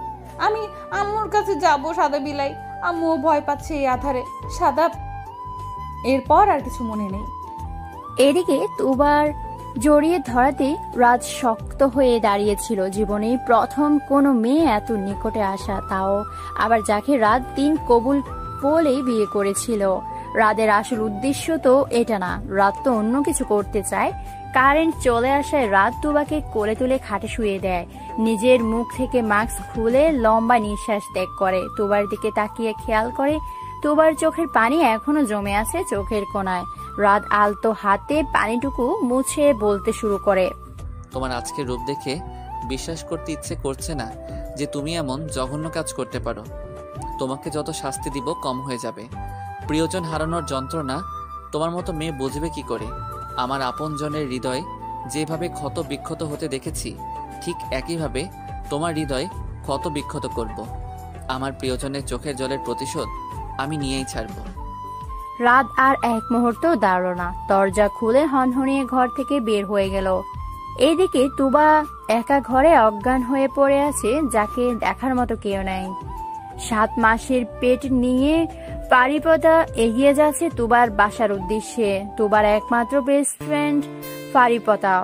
আমি আম্মুর কাছে যাব সাদা বিলাই, আম্মুও ভয় পাচ্ছে এই আধারে। সাদা। এরপর আর কিছু মনে নেই। এদিকে তুবার জড়িয়ে ধরাতে রাত শক্ত হয়ে দাঁড়িয়েছিল। জীবনে প্রথম কোনো মেয়ে এত নিকটে আসা, তাও আবার যাকে রাত 3 কবুল বলেই বিয়ে করেছিল। রাদের আসল উদ্দেশ্য তো এটা না, রাত তো অন্য কিছু করতে চায়। কারেন্ট চলে আসায় রাত তুবাকে কোলে তুলে খাটে শুয়ে দেয়। নিজের মুখ থেকে মাস্ক খুলে লম্বা নিঃশ্বাস ত্যাগ করে। তুবার দিকে তাকিয়ে খেয়াল করে তুবার চোখের পানি এখনো জমে আছে চোখের কোণায়। রাত আলতো হাতে পানিটুকু মুছে বলতে শুরু করে। তোমার আজকের রূপ দেখে বিশ্বাস করতে ইচ্ছে করছে না যে তুমি এমন জঘন্য কাজ করতে পারো। তোমাকে যত শাস্তি দিব কম হয়ে যাবে। প্রিয়জন হারানোর যন্ত্রণা তোমার মতো মেয়ে বুঝবে কি করে? আমার আপনজনের হৃদয় যেভাবে ক্ষত বিক্ষত হতে দেখেছি, ঠিক একইভাবে তোমার হৃদয় ক্ষত বিক্ষত করব। আমার প্রিয়জনের চোখের জলের প্রতিশোধ আমি নিয়েই ছাড়ব। রাত আর এক মুহূর্ত দাঁড়ালো না, দরজা খুলে হনহনিয়ে ঘর থেকে বের হয়ে গেল। এইদিকে তুবা একা ঘরে অজ্ঞান হয়ে পড়ে আছে, যাকে দেখার মতো কেউ নাই। 7 মাসের পেট নিয়ে ফারিপদা এগিয়ে যাচ্ছে তুবার বাসার উদ্দেশ্যে। তুবার একমাত্র বেস্ট ফ্রেন্ড ফারিপদা।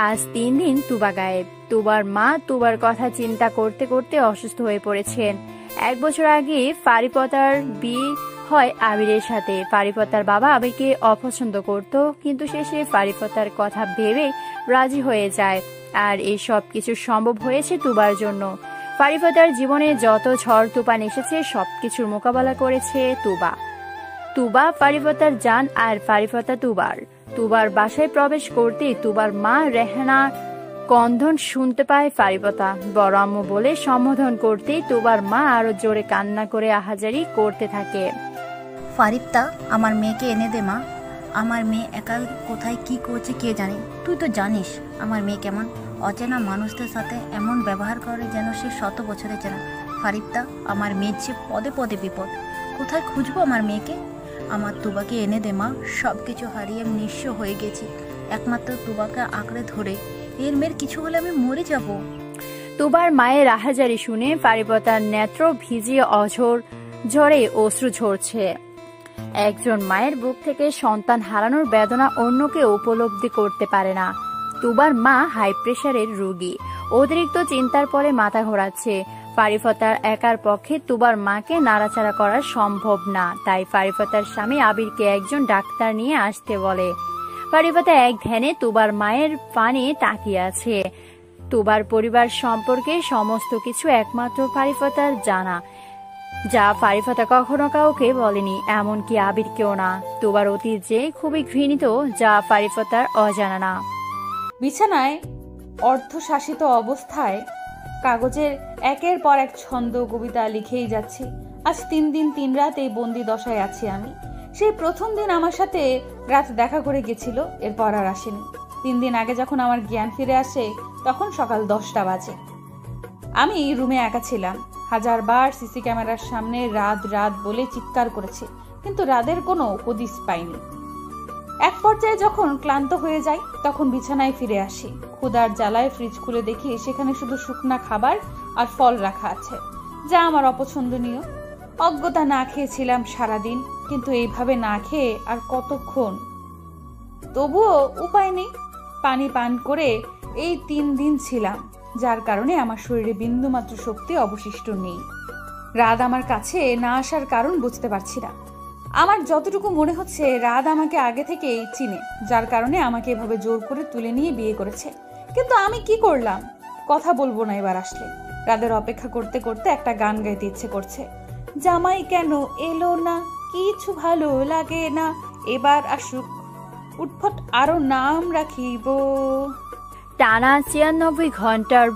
আজ 3 দিন তুবা গায়েব। তুবার মা তুবার কথা চিন্তা করতে করতে অসুস্থ হয়ে পড়েছেন। 1 বছর আগে ফারিপদার বিয়ে হয় আবিরের সাথে। ফারিপদার বাবা আবিরকে অপছন্দ করত, কিন্তু শেষে ফারিপদার কথা ভেবে রাজি হয়ে যায়। আর এই সব কিছু সম্ভব হয়েছে তুবার জন্য। ফারিপদার জীবনে যত ঝড় তুফান এসেছে সবকিছুর মোকাবেলা করেছে তুবা। তুবা ফারিপদার জান আর ফারিপদা তুবার। তুবার বাসায় প্রবেশ করতেই তুবার মা রেহানা কন্ধন শুনতে পায় ফারিপদা। বড় আম্মু বলে সম্বোধন করতেই তুবার মা আরো জোরে কান্না করে আহাজারি করতে থাকে। ফারিপ্তা, আমার মেয়েকে এনে দে মা। আমার মেয়ে একা কোথায় কি করছে কে জানে। তুই তো জানিস আমার মেয়ে কেমন। অচেনা মানুষদের সাথে এমন ব্যবহার করে যেন সে 100 বছরে চেনা। ফারিপ্তা, আমার মেয়ের যে পদে পদে বিপদ। কোথায় খুঁজবো আমার মেয়েকে? আমার তুবাকে এনে দে মা। সব কিছু হারিয়ে নিঃস্ব হয়ে গেছি। একমাত্র তুবাকে আঁকড়ে ধরে এর মেয়ের কিছু হলে আমি মরে যাব। তুবার মায়ের আহাজারি শুনে ফারিপদার নেত্র ভিজিয়ে অঝোর ঝরে অশ্রু ঝরছে। একজন মায়ের বুক থেকে সন্তান হারানোর বেদনা অন্য কেউ উপলব্ধি করতে পারে না। তুবার মা হাই প্রেশারের রোগী, অতিরিক্ত চিন্তার পরে মাথা ঘোরাচ্ছে। ফারিপদার একার পক্ষে তুবার মাকে নাড়াচাড়া করা সম্ভব না, তাই ফারিপদার স্বামী আবিরকে একজন ডাক্তার নিয়ে আসতে বলে। ফারিপদা এক ধ্যানে তুবার মায়ের পানে তাকিয়ে আছে। তুবার পরিবার সম্পর্কে সমস্ত কিছু একমাত্র ফারিপদার জানা, যা ফারিপদা কখনো কাউকে বলেনি, এমনকি আবিরকেও না। তুবার অতীত যে খুবই ঘৃণিত, যা ফারিপদার অজানা না। বিছানায় অর্ধশাসিত অবস্থায় কাগজের একের পর এক ছন্দ কবিতা লিখেই যাচ্ছি। আজ 3 দিন 3 রাত এই বন্দি দশায় আছি আমি। সেই প্রথম দিন আমার সাথে রাত দেখা করে গেছিল, এরপর আর আসেনি। 3 দিন আগে যখন আমার জ্ঞান ফিরে আসে তখন সকাল 10টা বাজে। আমি রুমে একা ছিলাম। 1000 বার সিসি ক্যামেরার সামনে রাত রাত বলে চিৎকার করেছি, কিন্তু রাতের কোনো হদিস পাইনি। এক পর্যায়ে যখন ক্লান্ত হয়ে যাই তখন বিছানায় ফিরে আসি। ক্ষুধার জ্বালায় ফ্রিজ খুলে দেখি সেখানে শুধু শুকনা খাবার আর ফল রাখা আছে, যা আমার অপছন্দনীয়। অজ্ঞতা না খেয়েছিলাম সারাদিন, কিন্তু এইভাবে না খেয়ে আর কতক্ষণ? তবুও উপায় নেই। পানি পান করে এই 3 দিন ছিলাম, যার কারণে আমার শরীরে বিন্দুমাত্র শক্তি অবশিষ্ট নেই। রাত আমার কাছে না আসার কারণ বুঝতে পারছি না। আমার যতটুকু মনে হচ্ছে রাত আমাকে আগে থেকেই চিনে, যার কারণে আমাকে এভাবে জোর করে তুলে নিয়ে বিয়ে করেছে। কিন্তু আমি কি করলাম? কথা বলবো না এবার আসলে। রাতের অপেক্ষা করতে করতে একটা গান গাইতে ইচ্ছে করছে। জামাই কেন এলো না, কিছু ভালো লাগে না, এবার আসুক, উঠফট আরো নাম রাখিব। টানা 96 ঘন্টার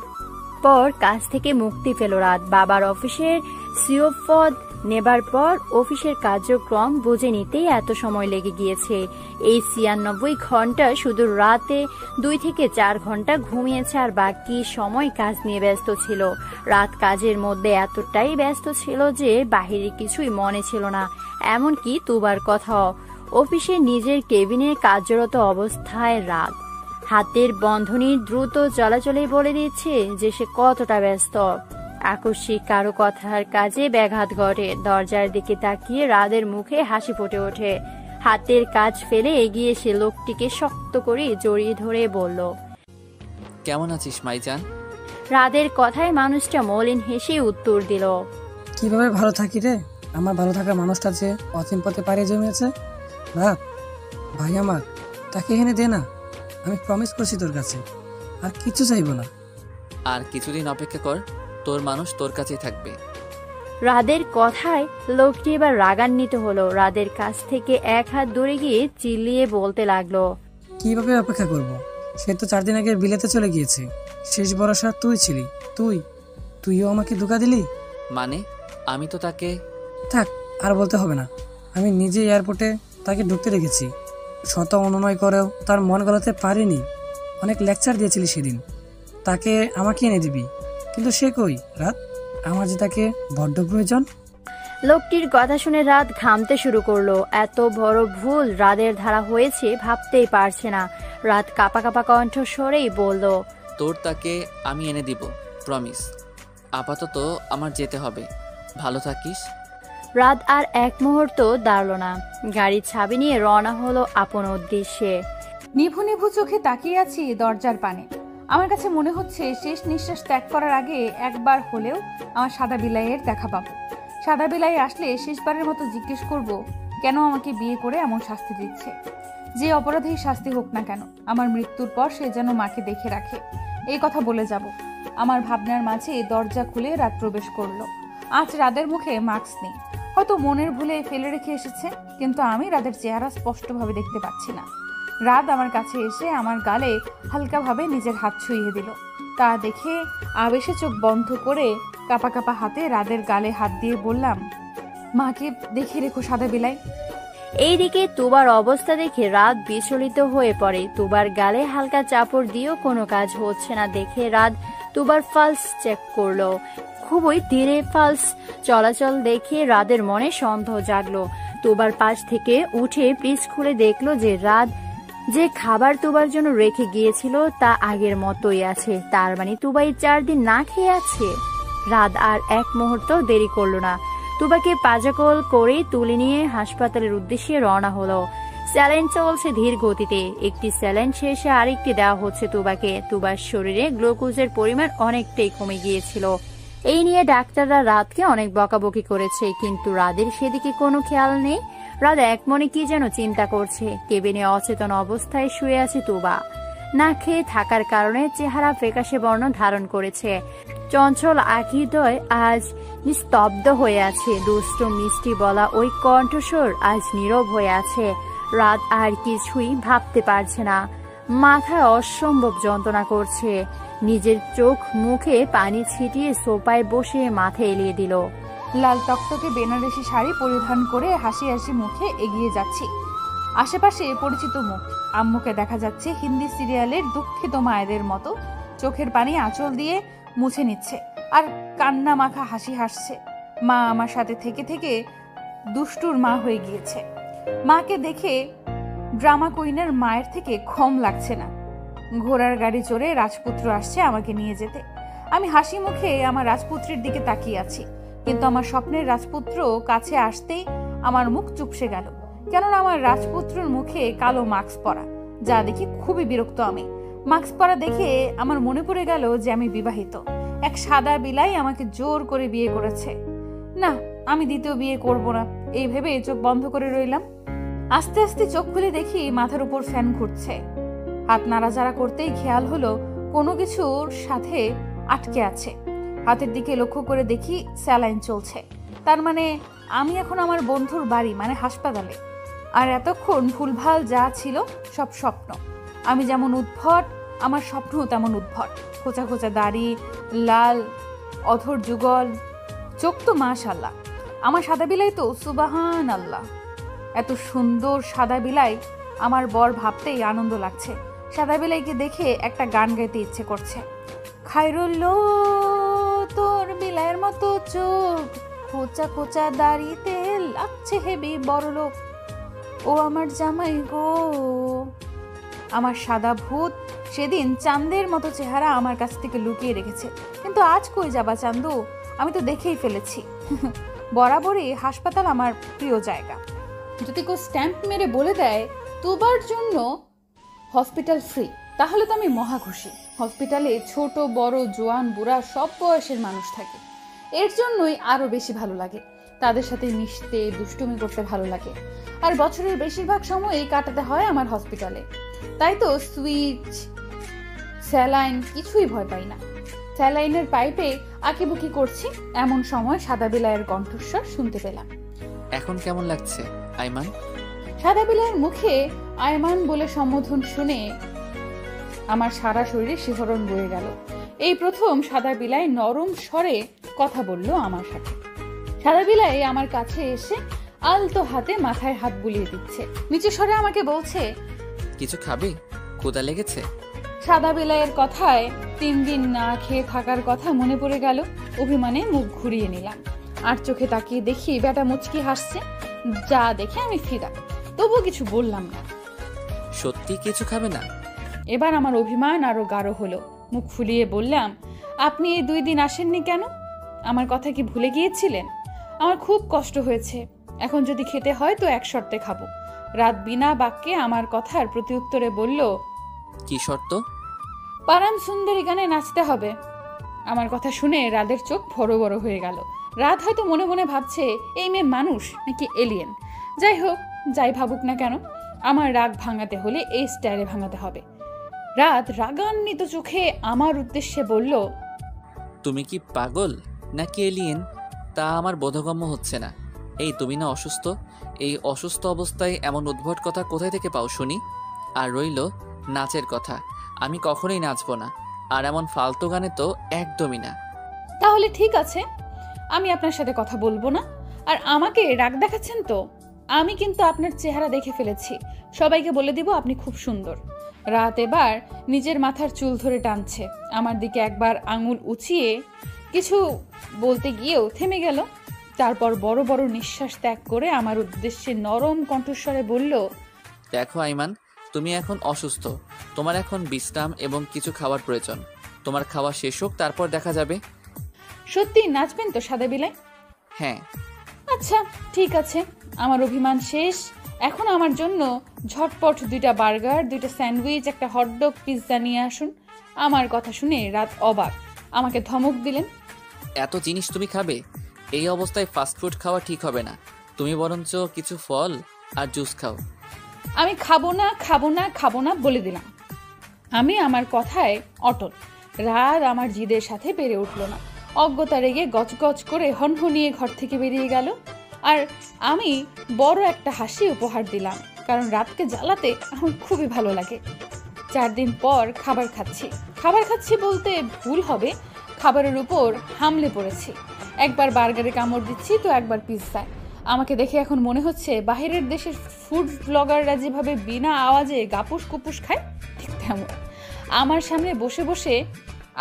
পর কাজ থেকে মুক্তি পেল রাত। বাবার অফিসের সিও পদ নেবার পর অফিসের কার্যক্রম বুঝে নিতেই এত সময় লেগে গিয়েছে। এই 96 ঘন্টা শুধু রাতে 2 থেকে 4 ঘন্টা ঘুমিয়েছে, আর বাকি সময় কাজ নিয়ে ব্যস্ত ছিল। রাত কাজের মধ্যে এতটাই ব্যস্ত ছিল যে বাহিরে কিছুই মনে ছিল না, এমনকি তুবার কথাও। অফিসে নিজের কেবিনে কার্যরত অবস্থায় রাত হাতের বন্ধনী দ্রুত চলাচলে বলে দিচ্ছে যে সে কতটা ব্যস্ত। আকস্মিক কারো কথার কাজে ব্যাঘাত ঘটে। দরজার দিকে তাকিয়ে রাদের মুখে হাসি ফুটে ওঠে। হাতের কাজ ফেলে এগিয়ে সে লোকটিকে শক্ত করে জড়িয়ে ধরে বলল, কেমন আছিস মাইজান? রাদের কথায় মানুষটা মলিন হেসে উত্তর দিল, কিভাবে ভালো থাকি রে? আমার ভালো থাকা মানুষটা যে অচিন পথে পাড়িয়ে জমিয়েছে। রাত ভাই আমার, তাকে এখানে দে না। আমি প্রমিস করছি তোর কাছে আর কিছু চাইবো না। আর কিছুদিন অপেক্ষা কর, তোর মানুষ তোর কাছেই থাকবে। রাদের কথায় লোকটি এবার রাগান্বিত হলো। রাদের কাছ থেকে এক হাত দূরে গিয়ে চিল্লিয়ে বলতে লাগলো, কিভাবে অপেক্ষা করব? সে তো 4 দিন আগে বিলেতে চলে গিয়েছে। শেষ ভরসা তুই ছিলি। তুইও আমাকে ধোঁকা দিলি। মানে আমি তো তাকে... থাক, আর বলতে হবে না। আমি নিজে এয়ারপোর্টে তাকে ঢুকতে দেখেছি। শত অনুনয় করেও তার মন গলাতে পারিনি। অনেক লেকচার দিয়েছিলি সেদিন, তাকে আমাকে এনে দিবি, কিন্তু সে কই? রাত, আমার যে তাকে বড্ড প্রয়োজন। লোকটির কথা শুনে রাত ঘামতে শুরু করলো। এত বড় ভুল রাদের ধারা হয়েছে ভাবতেই পারছে না। রাত কাঁপা কাঁপা কণ্ঠস্বরেই বলল, তোর তাকে আমি এনে দিব, প্রমিস। আপাতত আমার যেতে হবে। ভালো থাকিস। রাত আর এক মুহূর্ত দাঁড়ালো না। গাড়ির চাবি নিয়ে রওনা হলো আপন উদ্দেশ্যে। নিভু নিভু চোখে তাকিয়ে আছি দরজার পানে। আমার কাছে মনে হচ্ছে শেষ নিঃশ্বাস ত্যাগ করার আগে একবার হলেও আমার সাদা বিলাইয়ের দেখা পাবো। সাদা বিলাই আসলে শেষবারের মতো জিজ্ঞেস করব, কেন আমাকে বিয়ে করে এমন শাস্তি দিচ্ছে। যে অপরাধেই শাস্তি হোক না কেন, আমার মৃত্যুর পর সে যেন মাকে দেখে রাখে, এই কথা বলে যাব। আমার ভাবনার মাঝে দরজা খুলে রাত প্রবেশ করলো। আজ রাদের মুখে মাস্ক নেই, হয়তো মনের ভুলে ফেলে রেখে এসেছে, কিন্তু আমি রাদের চেহারা স্পষ্টভাবে দেখতে পাচ্ছি না। রাত আমার কাছে এসে আমার গালে হালকাভাবে নিজের হাত ছুঁয়ে দিল। তা দেখে আবেশে চোখ বন্ধ করে কাঁপা কাঁপা হাতে রাদের গালে হাত দিয়ে বললাম, মাকে দেখে রেখো সাদা বিলাই। এইদিকে তুবার অবস্থা দেখে রাত বিচলিত হয়ে পড়ে। তুবার গালে হালকা চাপড় দিয়েও কোনো কাজ হচ্ছে না দেখে রাত তুবার পালস চেক করলো। খুবই ধীরে পালস চলাচল দেখে রাদের মনে সন্দেহ জাগলো। তুবার পাশ থেকে উঠে পিস খুলে দেখলো যে রাত যে খাবার তুবার জন্য রেখে গিয়েছিল তা আগের মতোই আছে। তার মানে তুবাই 4 দিন না খেয়ে আছে। রাত আর এক মুহূর্ত দেরি করলো না। তুবাকে পাজাকল করে তুলে নিয়ে হাসপাতালের উদ্দেশ্যে রওনা হলো। স্যালাইন চলছে ধীর গতিতে। একটি স্যালাইন শেষে আরেকটি দেওয়া হচ্ছে তুবাকে। তুবার শরীরে গ্লুকোজের পরিমাণ অনেকটাই কমে গিয়েছিল। এই নিয়ে ডাক্তাররা রাতকে অনেক বকাবকি করেছে, কিন্তু রাদের সেদিকে কোনো খেয়াল নেই। রাত এক মনে কি যেন চিন্তা করছে। কেবিনে অচেতন অবস্থায় শুয়ে আছে তুবা। না খেয়ে থাকার কারণে চেহারা ফ্যাকাশে বর্ণ ধারণ করেছে। চঞ্চল আখিদয় আজ নিস্তব্ধ হয়ে আছে। দুষ্ট মিষ্টি বলা ওই কণ্ঠস্বর আজ নীরব হয়ে আছে। রাত আর কিছুই ভাবতে পারছে না। মাথায় অসম্ভব যন্ত্রণা করছে। নিজের চোখ মুখে পানি ছিটিয়ে সোফায় বসে মাথা এলিয়ে দিল। লাল টকটকে বেনারসি শাড়ি পরিধান করে হাসি হাসি মুখে এগিয়ে যাচ্ছি। আশেপাশে পরিচিত মুখ। আম্মুকে দেখা যাচ্ছে হিন্দি সিরিয়ালের দুঃখিত মায়েদের মতো চোখের পানি আঁচল দিয়ে মুছে নিচ্ছে আর কান্না মাখা হাসি হাসছে। মা আমার সাথে থেকে থেকে দুষ্টুর মা হয়ে গিয়েছে। মাকে দেখে ড্রামা কুইনের মায়ের থেকে কম লাগছে না। ঘোড়ার গাড়ি চড়ে রাজপুত্র আসছে আমাকে নিয়ে যেতে। আমি হাসি মুখে আমার রাজপুত্রের দিকে তাকিয়ে আছি, কিন্তু আমার স্বপ্নের রাজপুত্র কাছে আসতেই আমার মুখ চুপসে গেল। কেননা আমার রাজপুত্রের মুখে কালো মাস্ক পরা, যা দেখে খুবই বিরক্ত আমি। মাস্ক পরা দেখে আমার মনে পড়ে গেল যে আমি বিবাহিত। এক সাদা বিলাই আমাকে জোর করে বিয়ে করেছে। না, আমি দ্বিতীয় বিয়ে করব না, এই ভেবে চোখ বন্ধ করে রইলাম। আস্তে আস্তে চোখ খুলে দেখি মাথার উপর ফ্যান ঘুরছে। হাত নাড়াচাড়া করতেই খেয়াল হলো কোনো কিছুর সাথে আটকে আছে। হাতের দিকে লক্ষ্য করে দেখি স্যালাইন চলছে। তার মানে আমি এখন আমার বন্ধুর বাড়ি মানে হাসপাতালে। আর এতক্ষণ ভুলভাল যা ছিল সব স্বপ্ন। আমি যেমন উদ্ভট, আমার স্বপ্নও তেমন উদ্ভট। খোঁচা খোঁচা দাড়ি, লাল অধর যুগল, চোখ তো মাশাআল্লাহ। আমার সাদা বিলাই তো সুবহান আল্লাহ। এত সুন্দর সাদা বিলাই আমার বর ভাবতেই আনন্দ লাগছে। সাদা বিলাইকে দেখে একটা গান গাইতে ইচ্ছে করছে। খায়রুল্লো তোর বিলাইয়ের মতো চোখ, খোঁচা খোঁচা দাড়িতে লাগছে হেবি বড়লোক। ও আমার জামাই গো। আমার সাদা ভূত সেদিন চাঁদের মতো চেহারা আমার কাছ থেকে লুকিয়ে রেখেছে, কিন্তু আজ কই যাবা চান্দু, আমি তো দেখেই ফেলেছি। বরাবরই হাসপাতাল আমার প্রিয় জায়গা। যদি কেউ স্ট্যাম্প মেরে বলে দেয় তোবার জন্য হসপিটাল ফ্রি, তাহলে তো আমি মহা খুশি। হসপিটালে ছোট বড় জোয়ান বুড়া সব বয়সের মানুষ থাকে, এর জন্যই আরো বেশি ভালো লাগে। তাদের সাথে মিশতে দুষ্টুমি করতে ভালো লাগে। আর বছরের বেশিরভাগ সময়ই কাটাতে হয় আমার হসপিটালে। তাই তো সুইচ, স্যালাইন কিছুই ভয় পাই না। স্যালাইনের পাইপে আঁকিবুকি করছি, এমন সময় সাদা বিলাইয়ের কণ্ঠস্বর শুনতে পেলাম। এখন কেমন লাগছে আইমান? সাদা বিলাইয়ের মুখে আয়মান বলে সম্বোধন শুনে আমার সারা শরীরে শিহরণ বয়ে গেল। এই প্রথম সাদা বিলাই নরম স্বরে কথা বলল আমার সাথে। সাদা বিলাই আমার কাছে এসে আলতো হাতে মাথায় হাত বুলিয়ে দিচ্ছে, নিচু স্বরে আমাকে বলছে, কিছু খাবে? ক্ষুধা লেগেছে? সাদা বিলাইয়ের কথায় 3 দিন না খেয়ে থাকার কথা মনে পড়ে গেল। অভিমানে মুখ ঘুরিয়ে নিলাম, আর চোখে তাকিয়ে দেখি বেটা মুচকি হাসছে। যা দেখে আমি ফিদা, তবুও কিছু বললাম না। সত্যি কিছু খাবে না? এবার আমার অভিমান আরো গাঢ় হলো। মুখ ফুলিয়ে বললাম, আপনি এই 2 দিন আসেননি কেন? আমার কথা কি ভুলে গিয়েছিলেন? আমার খুব কষ্ট হয়েছে, এখন যদি খেতে হয় তো এক শর্তে খাবো। রাত বিনা বাক্যে আমার কথার প্রতি উত্তরে বলল, কি শর্ত? পারান সুন্দরী গানে নাচতে হবে। আমার কথা শুনে রাদের চোখ বড় বড় হয়ে গেল। রাত হয়তো মনে মনে ভাবছে, এই মেয়ে মানুষ নাকি এলিয়েন। যাই হোক, যাই ভাবুক না কেন, আমার রাগ ভাঙাতে হলে এই স্টাইলে ভাঙাতে হবে। রাত রাগান্বিত চোখে আমার উদ্দেশ্যে বলল, তুমি কি পাগল নাকি এলিয়েন তা আমার বোধগম্য হচ্ছে না। এই তুমি না অসুস্থ? এই অসুস্থ অবস্থায় এমন উদ্ভট কথা কোথায় থেকে পাও শুনি? আর রইল নাচের কথা, আমি কখনোই নাচবো না, আর এমন ফালতু গানে তো একদমই না। তাহলে ঠিক আছে, আমি আপনার সাথে কথা বলবো না। আর আমাকে রাগ দেখাচ্ছেন তো? আমি কিন্তু আপনার চেহারা দেখে ফেলেছি, সবাইকে বলে দিব আপনি খুব সুন্দর। রাত এবার নিজের মাথার চুল ধরে টানছে, আমার দিকে একবার আঙুল উঁচিয়ে কিছু বলতে গিয়েও থেমে গেল। তারপর বড় বড় নিঃশ্বাস ত্যাগ করে আমার উদ্দেশ্যে নরম কণ্ঠস্বরে বলল, দেখো আইমান, তুমি এখন অসুস্থ, তোমার এখন বিশ্রাম এবং কিছু খাওয়ার প্রয়োজন। তোমার খাওয়া শেষ হোক, তারপর দেখা যাবে। সত্যি নাচবেন তো সাদা বিলাই? হ্যাঁ। আচ্ছা ঠিক আছে, আমার অভিমান শেষ। এখন আমার জন্য ঝটপট 2টা বার্গার, 2টা স্যান্ডউইচ, একটা হটডগ, পিৎজা নিয়ে আসুন। আমার কথা শুনে রাত অবাক, আমাকে ধমক দিলেন, এত জিনিস তুমি খাবে? এই অবস্থায় ফাস্টফুড খাওয়া ঠিক হবে না, তুমি বরঞ্চ কিছু ফল আর জুস খাও। আমি খাবো না খাবো না খাবো না বলে দিলাম। আমি আমার কথায় অটল। রাত আমার জিদের সাথে পেরে উঠল না, অজ্ঞতা রেগে গজগজ করে হনহনিয়ে ঘর থেকে বেরিয়ে গেল। আর আমি বড় একটা হাসি উপহার দিলাম, কারণ রাতকে জ্বালাতে আমার খুবই ভালো লাগে। 4 দিন পর খাবার খাচ্ছি বলতে ভুল হবে, খাবারের উপর হামলে পড়েছি। একবার বার্গারে কামড় দিচ্ছি তো একবার পিৎজায়। আমাকে দেখে এখন মনে হচ্ছে বাইরের দেশের ফুড ব্লগাররা যেভাবে বিনা আওয়াজে গাপুস কুপুস খায়, ঠিক তেমন আমার সামনে বসে বসে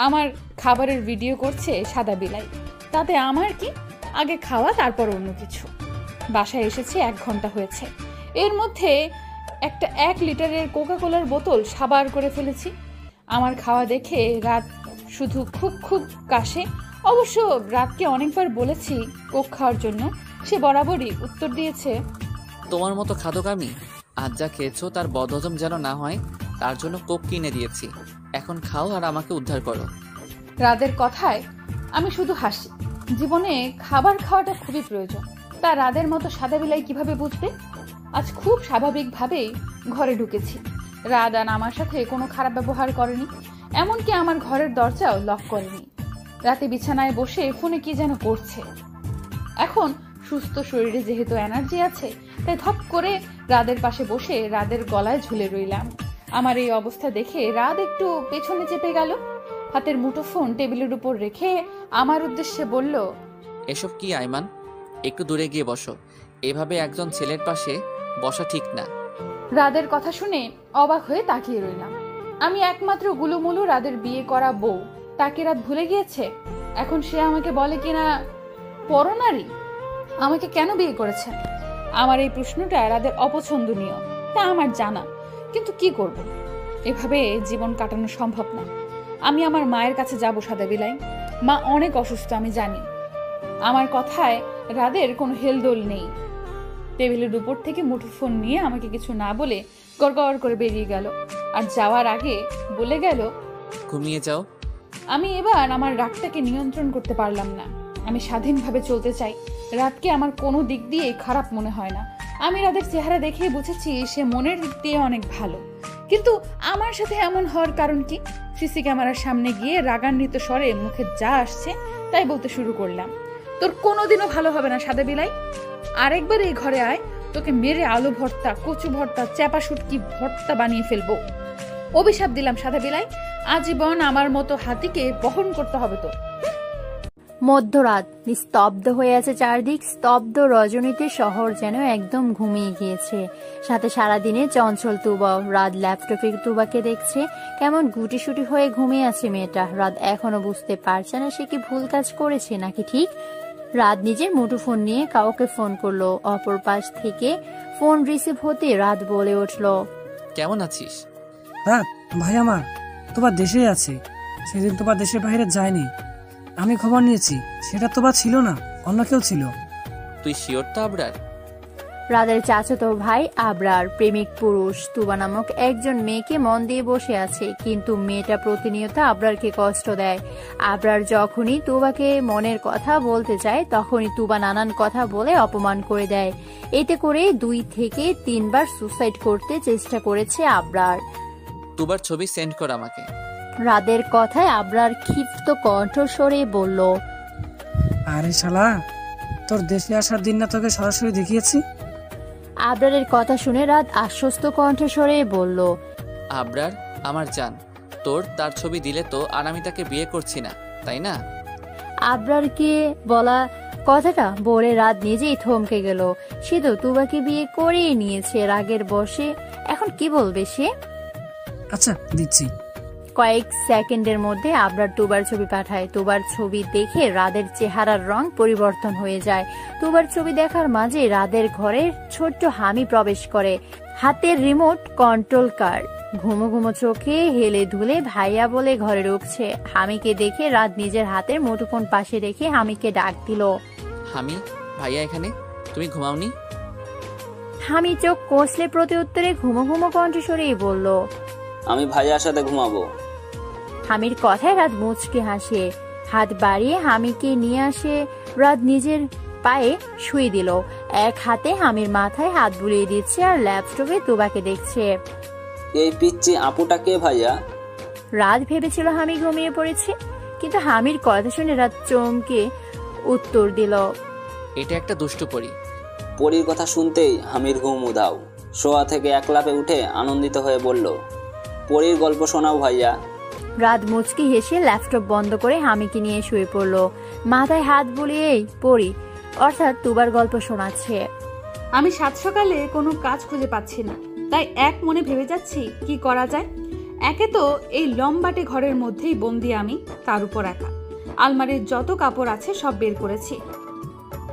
আমার খাবারের ভিডিও করছে সাদা বিলাই। তাতে আমার কি, আগে খাওয়া তারপর অন্য কিছু। বাসায় এসেছে 1 ঘন্টা হয়েছে, এর মধ্যে একটা 1 লিটারের কোকাকোলার বোতল সাবার করে ফেলেছি। আমার খাওয়া দেখে রাত শুধু খুব খুব কাশে। অবশ্য রাতকে অনেকবার বলেছি কোক খাওয়ার জন্য, সে বরাবরই উত্তর দিয়েছে, তোমার মতো খাদক আমি, আজ যা খেয়েছো তার বদহজম যেন না হয়, তার জন্য কোক কিনে দিয়েছি, এখন খাও আর আমাকে উদ্ধার করো। রাদের কথায় আমি শুধু হাসি। জীবনে খাবার খাওয়াটা খুবই প্রয়োজন, তা রাদের মতো সাদা বিলাই কিভাবে বুঝবে? আজ খুব স্বাভাবিকভাবেই ঘরে ঢুকেছি। রাত আর আমার সাথে কোনো খারাপ ব্যবহার করেনি, এমনকি আমার ঘরের দরজাও লক করেনি। রাতে বিছানায় বসে ফোনে কি যেন করছে। এখন সুস্থ শরীরে যেহেতু এনার্জি আছে, তাই ধপ করে রাদের পাশে বসে রাদের গলায় ঝুলে রইলাম। আমার এই অবস্থা দেখে রাত একটু পেছনে চেপে গেল, হাতের মুঠোফোন টেবিলের উপর রেখে আমার উদ্দেশ্যে বলল, এসব কি আইমান? একটু দূরে গিয়ে বসো, এভাবে একজন ছেলের পাশে বসা ঠিক না। রাদের কথা শুনে অবাক হয়ে তাকিয়ে রইলাম। আমি একমাত্র গুলুমুলু রাদের বিয়ে করা বউ, তাকে রাত ভুলে গিয়েছে? এখন সে আমাকে বলে কিনা পরনারী। আমাকে কেন বিয়ে করেছে? আমার এই প্রশ্নটা রাদের অপছন্দনীয়, তা আমার জানা, কিন্তু কি করব, এভাবে জীবন কাটানো সম্ভব না। আমি আমার মায়ের কাছে যাব সাদা বিলাই। মা অনেক অসুস্থ আমি জানি। আমার কথায় রাদের কোনো হেলদোল নেই। টেবিলের উপর থেকে মুঠোফোন নিয়ে আমাকে কিছু না বলে গড়গড় করে বেরিয়ে গেল, আর যাওয়ার আগে বলে গেল, ঘুমিয়ে যাও। আমি এবার আমার রাগটাকে নিয়ন্ত্রণ করতে পারলাম না। আমি স্বাধীনভাবে চলতে চাই। রাতকে আমার কোনো দিক দিয়ে খারাপ মনে হয় না। আমি রাতের চেহারা দেখেই বুঝেছি সে মনের দিক দিয়ে অনেক ভালো। কিন্তু আমার সাথে এমন হওয়ার কারণ কি? সিসি ক্যামেরার সামনে গিয়ে রাগান্বিত স্বরে মুখে যা আসছে তাই বলতে শুরু করলাম। তোর কোনোদিনও ভালো হবে না সাদা বিলাই। আরেকবার এই ঘরে আয়, তোকে মেরে আলু ভর্তা, কচু ভর্তা, চ্যাপা শুটকি ভর্তা বানিয়ে ফেলবো। অভিশাপ দিলাম সাদা বিলাই, আজীবন আমার মতো হাতিকে বহন করতে হবে তোর। মধ্যরাত, নিস্তব্ধ হয়ে আছে চারদিক। স্তব্ধ রজনীতে শহর যেন একদম ঘুমিয়ে গিয়েছে। সাথে সারাদিনে চঞ্চল তুবাও। রাত ল্যাপটপে তুবাকে দেখছে, কেমন গুটিসুটি হয়ে ঘুমিয়ে আছে মেয়েটা। রাত এখনো বুঝতে পারছে না সে কি ভুল কাজ করেছে নাকি ঠিক। রাত নিজের মুঠোফোন নিয়ে কাউকে ফোন করলো। অপর পাশ থেকে ফোন রিসিভ হতে রাত বলে উঠলো, কেমন আছিস? রাত, ভাই আমার তোমার দেশেই আছে। সেদিন তোমার দেশের বাইরে যায়নি। আমি খবর নিয়েছি, সেটা তোমার ছিল না, অন্য কেউ ছিল। তুই শিওর তো আবরার? রাদের চাচাতো ভাই আবরার প্রেমিক পুরুষ তুবা নামক একজন মেয়েকে মন দিয়ে বসে আছে, কিন্তু মেয়েটা প্রতিনিয়ত আবরারকে কষ্ট দেয়। আবরার যখনই তুবাকে মনের কথা বলতে চায় তখনই তুবা নানান কথা বলে অপমান করে দেয়। এতে করে 2 থেকে 3 বার সুসাইড করতে চেষ্টা করেছে আবরার। তুবার ছবি সেন্ড কর আমাকে। রাদের কথায় আবরার ক্ষিপ্ত কণ্ঠস্বরে বলল, আরে শালা, তোর দেশে আসার দিন না তোকে সরাসরি দেখিয়েছি। আবরারের কথা শুনে রাত আশ্বস্ত কণ্ঠস্বরে বলল, আবরার আমার জান, তোর তার ছবি দিলে তো আর আমি তাকে বিয়ে করছি না, তাই না? আবরারকে বলা কথাটা বলে রাত নিজেই থমকে গেল। সে তো তুবাকে বিয়ে করেই নিয়েছে রাগের বশে, এখন কি বলবে সে? আচ্ছা দিচ্ছি। কয়েক সেকেন্ডের মধ্যে আবরার তুবার ছবি পাঠায়। তুবার ছবি দেখে রাদের চেহারার রং পরিবর্তন হয়ে যায়। তুবার ছবি দেখার মাঝে রাদের ঘরে ছোট্ট হামি প্রবেশ করে, হাতের রিমোট কন্ট্রোল কার। ঘুমো ঘুমো চোখে হেলে ধুলে ভাইয়া বলে ঘরে ঢুকছে। হামিকে দেখে রাত নিজের হাতের মুঠোফোন পাশে রেখে হামিকে ডাক দিল। হামি, ভাইয়া এখানে, তুমি ঘুমাওনি? হামি চোখ কষলে প্রতি উত্তরে ঘুমো ঘুমো কণ্ঠস্বরেই বলল, আমি ভাইয়ার সাথে ঘুমাবো। হামির কথায় রাত মুচকে হাসে। হাত বাড়িয়ে হামিকে নিয়ে আসে রাত নিজের পায়ে শুয়ে দিল। এক হাতে হামির মাথায় হাত বুলিয়ে দিচ্ছে আর ল্যাপটপে তুবাকে দেখছে। এই পিচ্চি আপুটা কে ভাইয়া? রাত ভেবেছিল হামি ঘুমিয়ে পড়েছে, কিন্তু হামির কথা শুনে রাত চমকে উত্তর দিল, এটা একটা দুষ্টু পরী। পরীর কথা শুনতেই হামির ঘুম উধাও। শোয়া থেকে এক লাফে উঠে আনন্দিত হয়ে বলল, পরীর গল্প শোনাও ভাইয়া। রাত মুচকি হেসে ল্যাপটপ বন্ধ করে হামিকে নিয়ে শুয়ে পড়ল। মাথায় হাত বুলিয়েই পড়ি অর্থাৎ তুবার গল্প শোনাচ্ছে। আমি সাত সকালে কোনো কাজ খুঁজে পাচ্ছি না, তাই এক মনে ভেবে যাচ্ছি কি করা যায়। একে তো এই লম্বাটে ঘরের মধ্যেই বন্দি আমি, তার উপর একা। আলমারির যত কাপড় আছে সব বের করেছি।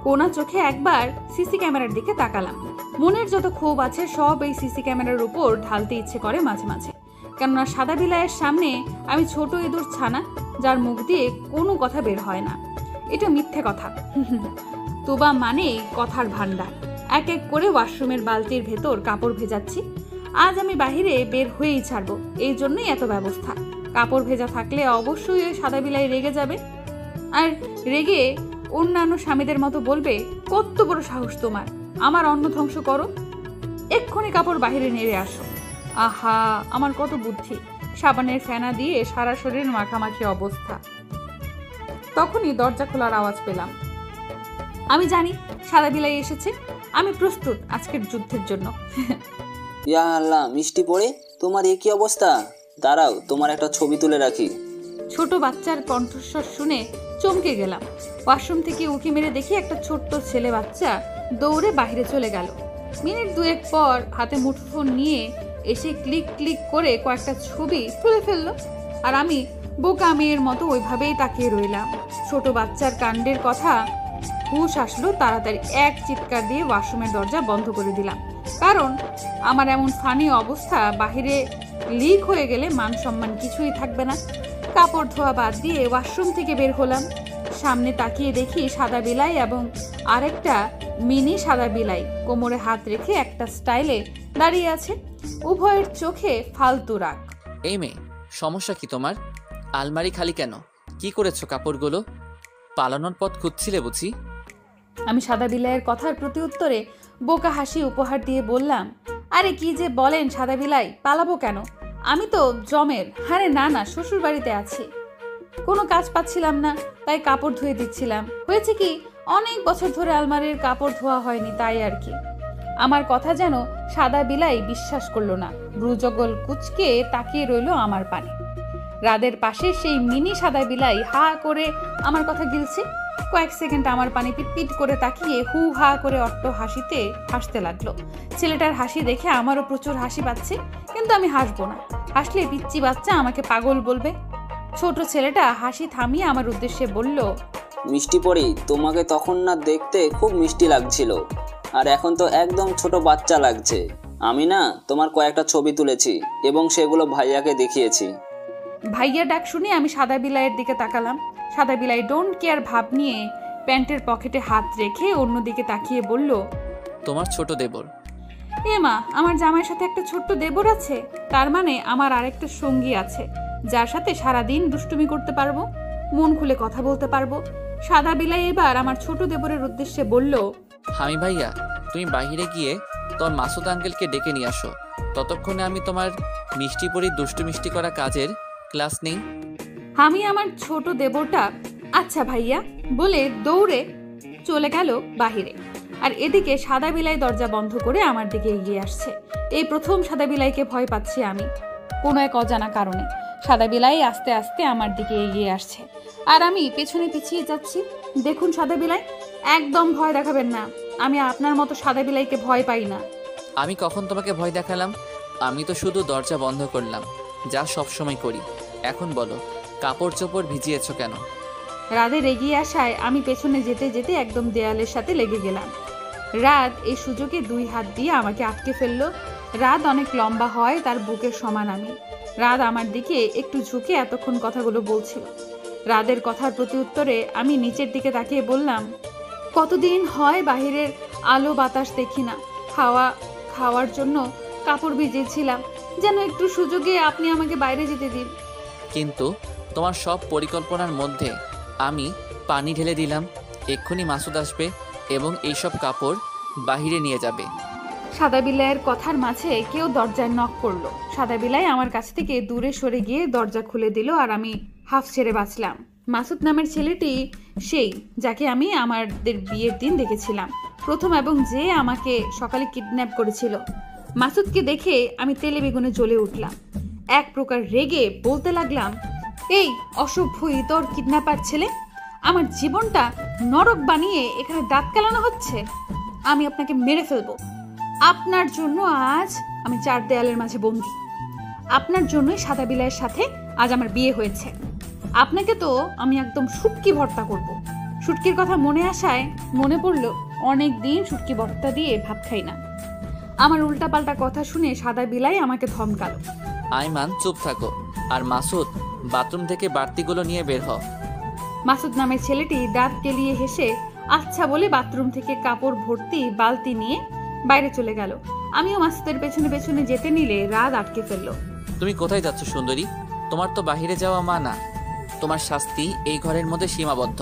কোনা চোখে একবার সিসি ক্যামেরার দিকে তাকালাম। মনের যত ক্ষোভ আছে সব এই সিসি ক্যামেরার উপর ঢালতে ইচ্ছে করে মাঝে মাঝে। কেননা সাদা বিলাইয়ের সামনে আমি ছোট ইঁদুর ছানা, যার মুখ দিয়ে কোনো কথা বের হয় না। এটা মিথ্যে কথা। তুবা মানে কথার ভান্ডার। এক এক করে ওয়াশরুমের বালতির ভেতর কাপড় ভেজাচ্ছি। আজ আমি বাহিরে বের হয়েই ছাড়বো, এই জন্যই এত ব্যবস্থা। কাপড় ভেজা থাকলে অবশ্যই ওই সাদা বিলাই রেগে যাবে, আর রেগে অন্যান্য স্বামীদের মতো বলবে, কত বড় সাহস তোমার, আমার অন্ন ধ্বংস করো, এক্ষুনি কাপড় বাহিরে নেড়ে আসো। আহা, আমার কত বুদ্ধি! সাবানের ফেনা দিয়ে সারা শরীর মাখামাখি অবস্থা। তখনই দরজা খোলার আওয়াজ পেলাম। আমি জানি সাদা বিলাই এসেছে, আমি প্রস্তুত আজকের যুদ্ধের জন্য। ইয়া আল্লাহ, মিষ্টি পড়ে তোমার এ কি অবস্থা? দাঁড়াও, তোমার একটা ছবি তুলে রাখি। ছোট বাচ্চার কণ্ঠস্বর শুনে চমকে গেলাম। ওয়াশরুম থেকে উঁকি মেরে দেখি একটা ছোট্ট ছেলে বাচ্চা দৌড়ে বাইরে চলে গেল। মিনিট 2 পর হাতে মুঠোফোন নিয়ে এসে ক্লিক ক্লিক করে কয়েকটা ছবি তুলে ফেললো, আর আমি বোকা মেয়ের মতো ওইভাবেই তাকিয়ে রইলাম। ছোট বাচ্চার কাণ্ডের কথা হুঁশ আসলো, তাড়াতাড়ি এক চিৎকার দিয়ে ওয়াশরুমের দরজা বন্ধ করে দিলাম। কারণ আমার এমন ফানি অবস্থা বাহিরে লিক হয়ে গেলে মান সম্মান কিছুই থাকবে না। কাপড় ধোয়া বাদ দিয়ে ওয়াশরুম থেকে বের হলাম। সামনে তাকিয়ে দেখি সাদা বিলাই এবং আরেকটা মিনি সাদা বিলাই কোমরে হাত রেখে একটা স্টাইলে দাঁড়িয়ে আছে। উভয়ের চোখে ফালতু রাগ। এই মেয়ে, সমস্যা কি তোমার? আলমারি খালি কেন? কি করেছো কাপড়গুলো? পালানোর পথ খুঁজছিলে বুঝি? আমি সাদা বিলাইয়ের কথার প্রতি উত্তরে বোকা হাসি উপহার দিয়ে বললাম, আরে কি যে বলেন সাদা বিলাই, পালাবো কেন? আমি তো জমের। আরে না না, শ্বশুর বাড়িতে আছি। কোনো কাজ পাচ্ছিলাম না, তাই কাপড় ধুয়ে দিচ্ছিলাম। হয়েছে কি, অনেক বছর ধরে আলমারির কাপড় ধোয়া হয়নি, তাই আর কি। আমার কথা যেন সাদা বিলাই বিশ্বাস করলো না, ব্রুজগল কুচকে তাকিয়ে রইল আমার পানে। রাদের পাশে সেই মিনি সাদা বিলাই হা করে আমার কথা গিলছে। কয়েক সেকেন্ড আমার পানি পিট করে তাকিয়ে হু হা করে অট্ট হাসতে লাগলো। ছেলেটার হাসি দেখে আমারও প্রচুর হাসি পাচ্ছে, কিন্তু আমি হাসবো না। হাসলে পিচ্চি বাচ্চা আমাকে পাগল বলবে। ছোট ছেলেটা হাসি থামিয়ে আমার উদ্দেশ্যে বলল, মিষ্টি পরি, তোমাকে তখন না দেখতে খুব মিষ্টি লাগছিল, আর এখন তো একদম ছোট বাচ্চা লাগছে। আমি না তোমার কয়েকটা ছবি তুলেছি এবং সেগুলো ভাইয়াকে দেখিয়েছি। ভাইয়া ডাক শুনে আমি সাদা বিলাইয়ের দিকে তাকালাম। সাদা বিলাই ডোন্ট কেয়ার ভাব নিয়ে প্যান্টের পকেটে হাত রেখে অন্যদিকে তাকিয়ে বলল, তোমার ছোট দেবর। এ মা, আমার জামাইয়ের সাথে একটা ছোট্ট দেবর আছে? তার মানে আমার আরেকটা সঙ্গী আছে, যার সাথে সারাদিন দুষ্টুমি করতে পারবো, মন খুলে কথা বলতে পারবো। সাদা বিলাই এবার আমার ছোট দেবরের উদ্দেশ্যে বলল, হামি ভাইয়া, তুমি বাইরে গিয়ে তোমার মাসুদ আঙ্কেলকে ডেকে নিয়ে আসো। ততক্ষণে আমি তোমার মিষ্টি পরি দুষ্টু মিষ্টি করা কাজের ক্লাস নেই। আমি আমার ছোট দেবরটা আচ্ছা ভাইয়া বলে দৌড়ে চলে গেল বাহিরে। আর এদিকে সাদা বিলাই দরজা বন্ধ করে আমার দিকে এগিয়ে আসছে। এই প্রথম সাদা বিলাইকে ভয় পাচ্ছি আমি, কোনো এক অজানা কারণে। সাদা বিলাই আস্তে আস্তে আমার দিকে এগিয়ে আসছে, আর আমি পেছনে পিছিয়ে যাচ্ছি। দেখুন সাদা বিলাই, একদম ভয় দেখাবেন না। আমি আপনার মতো সাদা বিলাইকে ভয় পাই না। আমি কখন তোমাকে ভয় দেখালাম? আমি তো শুধু দরজা বন্ধ করলাম, যা সব সময় করি। এখন বলো, কাপড় চোপড় ভিজিয়েছো কেন? রাদের এগিয়ে আসায় আমি পেছনে যেতে যেতে একদম দেয়ালের সাথে লেগে গেলাম। রাত এই সুযোগে 2 হাত দিয়ে আমাকে আটকে ফেললো। রাত অনেক লম্বা হয়, তার বুকের সমান আমি। রাত আমার দিকে একটু ঝুঁকে এতক্ষণ কথাগুলো বলছিল। রাদের কথার প্রতি উত্তরে আমি নিচের দিকে তাকিয়ে বললাম, কতদিন হয় বাহিরের আলো বাতাস দেখি না। খাওয়ার জন্য কাপড় ভিজিয়েছিলাম, যেন একটু সুযোগে আপনি আমাকে বাইরে যেতে দিন। কিন্তু তোমার সব পরিকল্পনার মধ্যে আমি পানি ঢেলে দিলাম। এক্ষুনি মাসুদ আসবে এবং এইসব কাপড় বাহিরে নিয়ে যাবে। সাদা বিলাইয়ের কথার মাঝে কেউ দরজায় নক করলো। সাদা বিলাই আমার কাছ থেকে দূরে সরে গিয়ে দরজা খুলে দিল, আর আমি হাফ ছেড়ে বাঁচলাম। মাসুদ নামের ছেলেটি সেই, যাকে আমি আমাদের বিয়ের দিন দেখেছিলাম প্রথম, এবং যে আমাকে সকালে কিডন্যাপ করেছিল। মাসুদকে দেখে আমি তেলে বেগুনে জ্বলে উঠলাম। এক প্রকার রেগে বলতে লাগলাম, এই অসভ্য ইতর কিডন্যাপার ছেলে, আমার জীবনটা নরক বানিয়ে এখানে দাঁত কেলানো হচ্ছে। আমি আপনাকে মেরে ফেলবো। আপনার জন্য আজ আমি 4 দেয়ালের মাঝে বন্দি। আপনার জন্যই সাদা বিলাইয়ের সাথে আজ আমার বিয়ে হয়েছে। আপনাকে তো আমি একদম শুটকি ভর্তা করব। শুটকির কথা মনে আসায় মনে পড়লো অনেক দিন শুটকি ভর্তা দিয়ে ভাত খাই না। আমার উল্টাপাল্টা কথা শুনে সাদা বিলাই আমাকে ধমকালো, আইমান চুপ থাকো, আর মাসুদ বাথরুম থেকে বাড়তিগুলো নিয়ে বের হ। মাসুদ নামের ছেলেটি দাঁত কেলিয়ে হেসে আচ্ছা বলে বাথরুম থেকে কাপড় ভর্তি বালতি নিয়ে বাইরে চলে গেল। আমিও মাসুদের পেছনে পেছনে যেতে নিলে রাত আটকে ফেললো। তুমি কোথায় যাচ্ছ সুন্দরী? তোমার তো বাহিরে যাওয়া মানা। তোমার শাস্তি এই ঘরের মধ্যে সীমাবদ্ধ।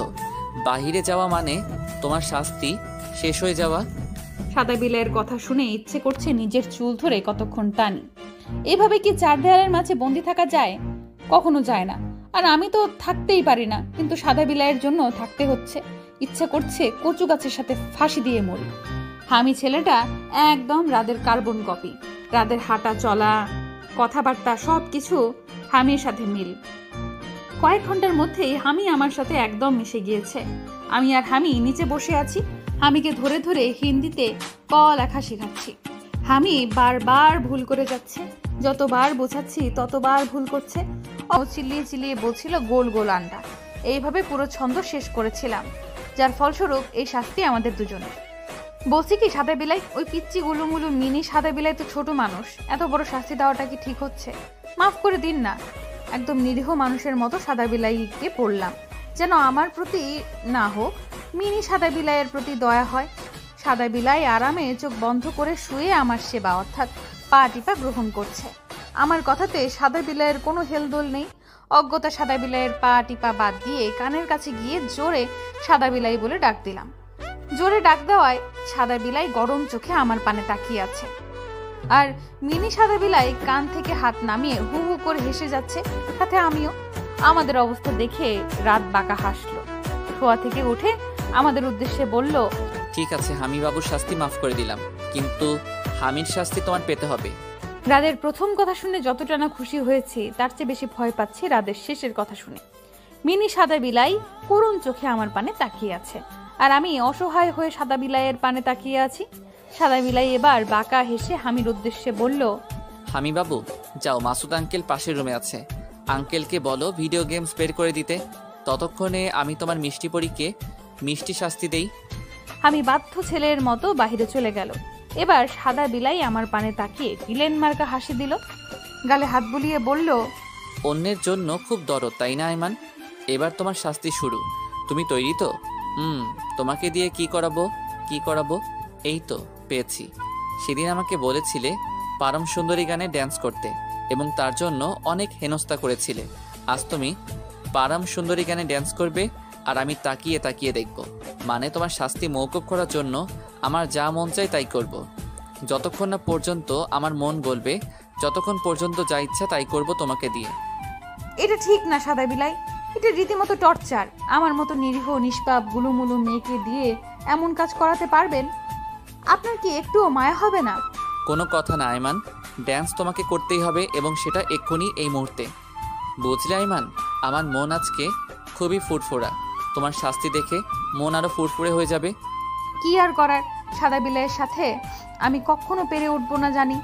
বাহিরে যাওয়া মানে তোমার শাস্তি শেষ হয়ে যাওয়া। সাদা বিলাইয়ের কথা শুনে ইচ্ছে করছে নিজের চুল ধরে কতক্ষণ টানি। এভাবে কি 4 দেয়ালের মাঝে বন্দি থাকা যায়? কখনো যায় না। আর আমি তো থাকতেই পারি না, কিন্তু সাদা বিলাইয়ের জন্য থাকতে হচ্ছে। ইচ্ছা করছে কচু গাছের সাথে ফাঁসি দিয়ে মরি। আমি ছেলেটা একদম রাদের কার্বন কপি। রাদের হাঁটা চলা, কথাবার্তা সবকিছু হামির সাথে মিল। কয়েক ঘন্টার মধ্যেই হামি আমার সাথে একদম মিশে গিয়েছে। আমি আর হামি নিচে বসে আছি। হামিকে ধরে ধরে হিন্দিতে ক লেখা শেখাচ্ছি। হামি বারবার ভুল করে যাচ্ছে, যতবার বোঝাচ্ছি ততবার ভুল করছে। ও চিল্লিয়ে চিল্লিয়ে বলছিল গোল গোল আন্ডা। এইভাবে পুরো ছন্দ শেষ করেছিলাম, যার ফলস্বরূপ এই শাস্তি আমাদের দুজনে। বলছি কি সাদা বিলাই, ওই পিচ্চি গুলুমুলু মিনি সাদা বিলাই তো ছোট মানুষ, এত বড় শাস্তি দেওয়াটা কি ঠিক হচ্ছে? মাফ করে দিন না। একদম নিরীহ মানুষের মতো সাদা বিলাইকে পড়লাম, যেন আমার প্রতি না হোক মিনি সাদা বিলাইয়ের প্রতি দয়া হয়। সাদা বিলাই আরামে চোখ বন্ধ করে শুয়ে আমার সেবা অর্থাৎ পা টিপা গ্রহণ করছে। আমার কথাতে সাদা বিলাইয়ের কোনো হেলদোল নেই। অজ্ঞতা সাদা বিলাইয়ের পা টিপা বাদ দিয়ে কানের কাছে গিয়ে জোরে সাদা বিলাই বলে ডাক দিলাম। জোরে ডাক দেওয়ায় সাদা বিলাই গরম চোখে আমার পানে তাকিয়ে আছে। আর মিনি সাদা বিলাই কান থেকে হাত নামিয়ে হু হু করে হেসে যাচ্ছে, সাথে আমিও। আমাদের অবস্থা দেখে রাত বাঁকা হাসলো। শোয়া থেকে উঠে আমাদের উদ্দেশ্যে বলল, ঠিক আছে, হামি বাবুর শাস্তি মাফ করে দিলাম, কিন্তু হামির শাস্তি তোমার পেতে হবে। রাদের প্রথম কথা শুনে যতটা না খুশি হয়েছি তার চেয়ে বেশি ভয় পাচ্ছি রাদের শেষের কথা শুনে। মিনি সাদা বিলাই করুণ চোখে আমার পানে তাকিয়ে আছে, আর আমি অসহায় হয়ে সাদা বিলাইয়ের পানে তাকিয়ে আছি। সাদা বিলাই এবার বাঁকা হেসে হামির উদ্দেশ্যে বলল, হামি বাবু যাও, মাসুদ আঙ্কেল পাশের রুমে আছে, আঙ্কেলকে বলো ভিডিও গেমস বের করে দিতে, ততক্ষণে আমি তোমার মিষ্টি পরীকে মিষ্টি শাস্তি দেই। আমি বাধ্য ছেলের মতো বাহিরে চলে গেল। এবার সাদা বিলাই আমার পানে তাকিয়ে ভিলেন মার্কা হাসি দিল, গালে হাত বুলিয়ে বলল, অন্যের জন্য খুব দরদ তাই না আইমান? এবার তোমার শাস্তি শুরু, তুমি তৈরি তো? তোমাকে দিয়ে কি করাবো? এই তো পেয়েছি। সেদিন আমাকে বলেছিলে পারম সুন্দরী গানে ড্যান্স করতে এবং তার জন্য অনেক হেনস্থা করেছিলে। আজ তুমি পারম সুন্দরী গানে ড্যান্স করবে আর আমি তাকিয়ে তাকিয়ে দেখব। মানে তোমার শাস্তি মওকুফ করার জন্য আমার যা মন চাই তাই করব, যতক্ষণ না পর্যন্ত আমার মন বলবে, যতক্ষণ পর্যন্ত যা ইচ্ছা তাই করব তোমাকে দিয়ে। এটা ঠিক না সাদা বিলাই, এটা রীতিমতো টর্চার। আমার মতো নিরীহ নিষ্পাপ গুলুমুলু মেয়েকে দিয়ে এমন কাজ করাতে পারবেন? আপনার কি একটুও মায়া হবে না? কোনো কথা না আইমান, ড্যান্স তোমাকে করতেই হবে এবং সেটা এক্ষুনি এই মুহূর্তে, বুঝলে আইমান? আমার মন আজকে খুবই ফুরফুরা, তোমার শাস্তি দেখে মন আরো ফুরফুরে হয়ে যাবে। কি আর করার, সাদা বিলাইয়ের সাথে আমি কখনো পেরে উঠবো না জানি।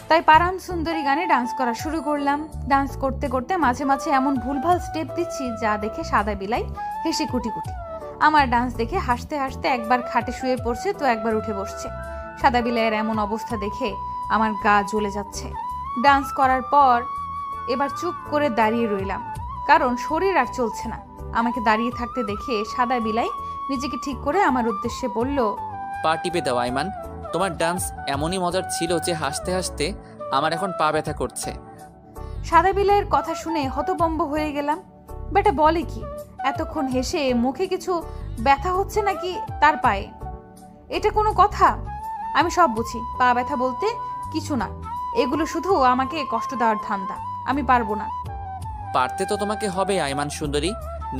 তাই পারাম সুন্দরী গানে ডান্স করা শুরু করলাম। ডান্স করতে করতে মাঝে মাঝে এমন ভুলভাল স্টেপ দিচ্ছি যা দেখে সাদা বিলাই হেসে কুটি কুটি। আমার ডান্স দেখে হাসতে হাসতে একবার খাটে শুয়ে পড়ছে তো একবার উঠে বসছে। সাদা বিলাইয়ের এমন অবস্থা দেখে আমার গা জ্বলে যাচ্ছে। ডান্স করার পর এবার চুপ করে দাঁড়িয়ে রইলাম, কারণ শরীর আর চলছে না। আমাকে দাঁড়িয়ে থাকতে দেখে সাদা বিলাই নিজেকে ঠিক করে আমার উদ্দেশ্যে বলল, পা টিপে দাও আইমান, তোমার ডান্স এমনই মজার ছিল যে হাসতে হাসতে আমার এখন পা ব্যথা করছে। সাদা বিলাইয়ের কথা শুনে হতভম্ব হয়ে গেলাম। বেটা বলে কি, এতক্ষণ হেসে মুখে কিছু ব্যথা হচ্ছে নাকি তার পায়ে? এটা কোনো কথা? আমি সব বুঝি, পা ব্যথা বলতে কিছু না, এগুলো শুধু আমাকে কষ্ট দেওয়ার ধান্দা। আমি পারবো না। পারতে তো তোমাকে হবে আইমান সুন্দরী,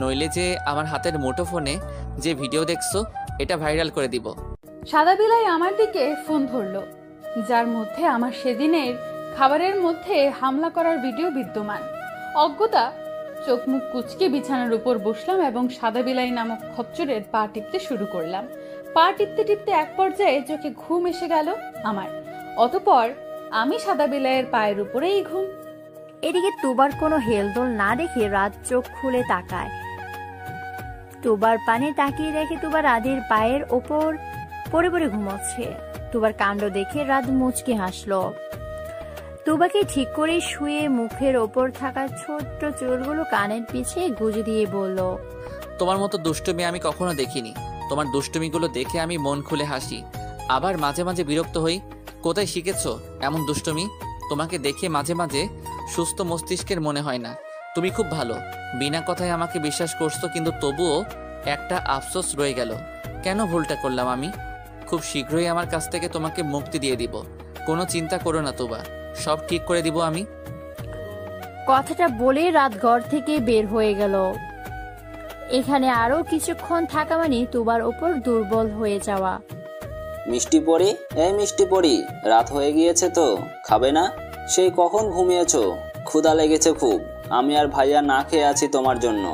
নইলে যে আমার হাতের মুঠোফোনে যে ভিডিও দেখছো এটা ভাইরাল করে দিব। সাদা বিলাই আমার দিকে ফোন ধরলো, যার মধ্যে আমার সেদিনের খাবারের মধ্যে হামলা করার ভিডিও বিদ্যমান। অজ্ঞতা চোখ মুখ কুচকে বিছানার উপর বসলাম এবং সাদা বিলাই নামক খচ্চরের পা টিপতে শুরু করলাম। পা টিপতে টিপতে এক পর্যায়ে চোখে ঘুম এসে গেল আমার। অতঃপর আমি সাদা বিলাইয়ের পায়ের উপরেই ঘুম। এদিকে তুবার কোনো হেলদোল না দেখে রাত চোখ খুলে তাকায়। তুবার পানে তাকিয়ে দেখে তুবা রাদের পায়ের ওপর পড়ে পড়ে ঘুমোচ্ছে। তুবার কাণ্ড দেখে রাত মুচকে হাসলো। তুবাকে ঠিক করে শুয়ে মুখের ওপর থাকা ছোট্ট চুলগুলো কানের পিছে গুজে দিয়ে বলল, তোমার মতো দুষ্টুমি আমি কখনো দেখিনি। তোমার দুষ্টুমিগুলো দেখে আমি মন খুলে হাসি, আবার মাঝে মাঝে বিরক্ত হই। কোথায় শিখেছো এমন দুষ্টুমি? তোমাকে দেখে মাঝে মাঝে সুস্থ মস্তিষ্কের মনে হয় না। তুমি খুব ভালো, বিনা কথায় আমাকে বিশ্বাস করছো, কিন্তু তবুও একটা আফসোস রয়ে গেল। কেন ভুলটা করলাম আমি? খুব শীঘ্রই আমার কাছ থেকে তোমাকে মুক্তি দিয়ে দিব, কোনো চিন্তা করো না তুবা, সব ঠিক করে দিব আমি। কথাটা বলে রাত ঘর থেকে বের হয়ে গেল। এখানে আরো কিছুক্ষণ থাকা মানে তুবার ওপর দুর্বল হয়ে যাওয়া। মিষ্টি পরি, এই মিষ্টি পরি, রাত হয়ে গিয়েছে তো, খাবে না? সেই কখন ঘুমিয়েছো? ক্ষুধা লেগেছে খুব, আমি আর ভাইয়া না খেয়ে আছি তোমার জন্য।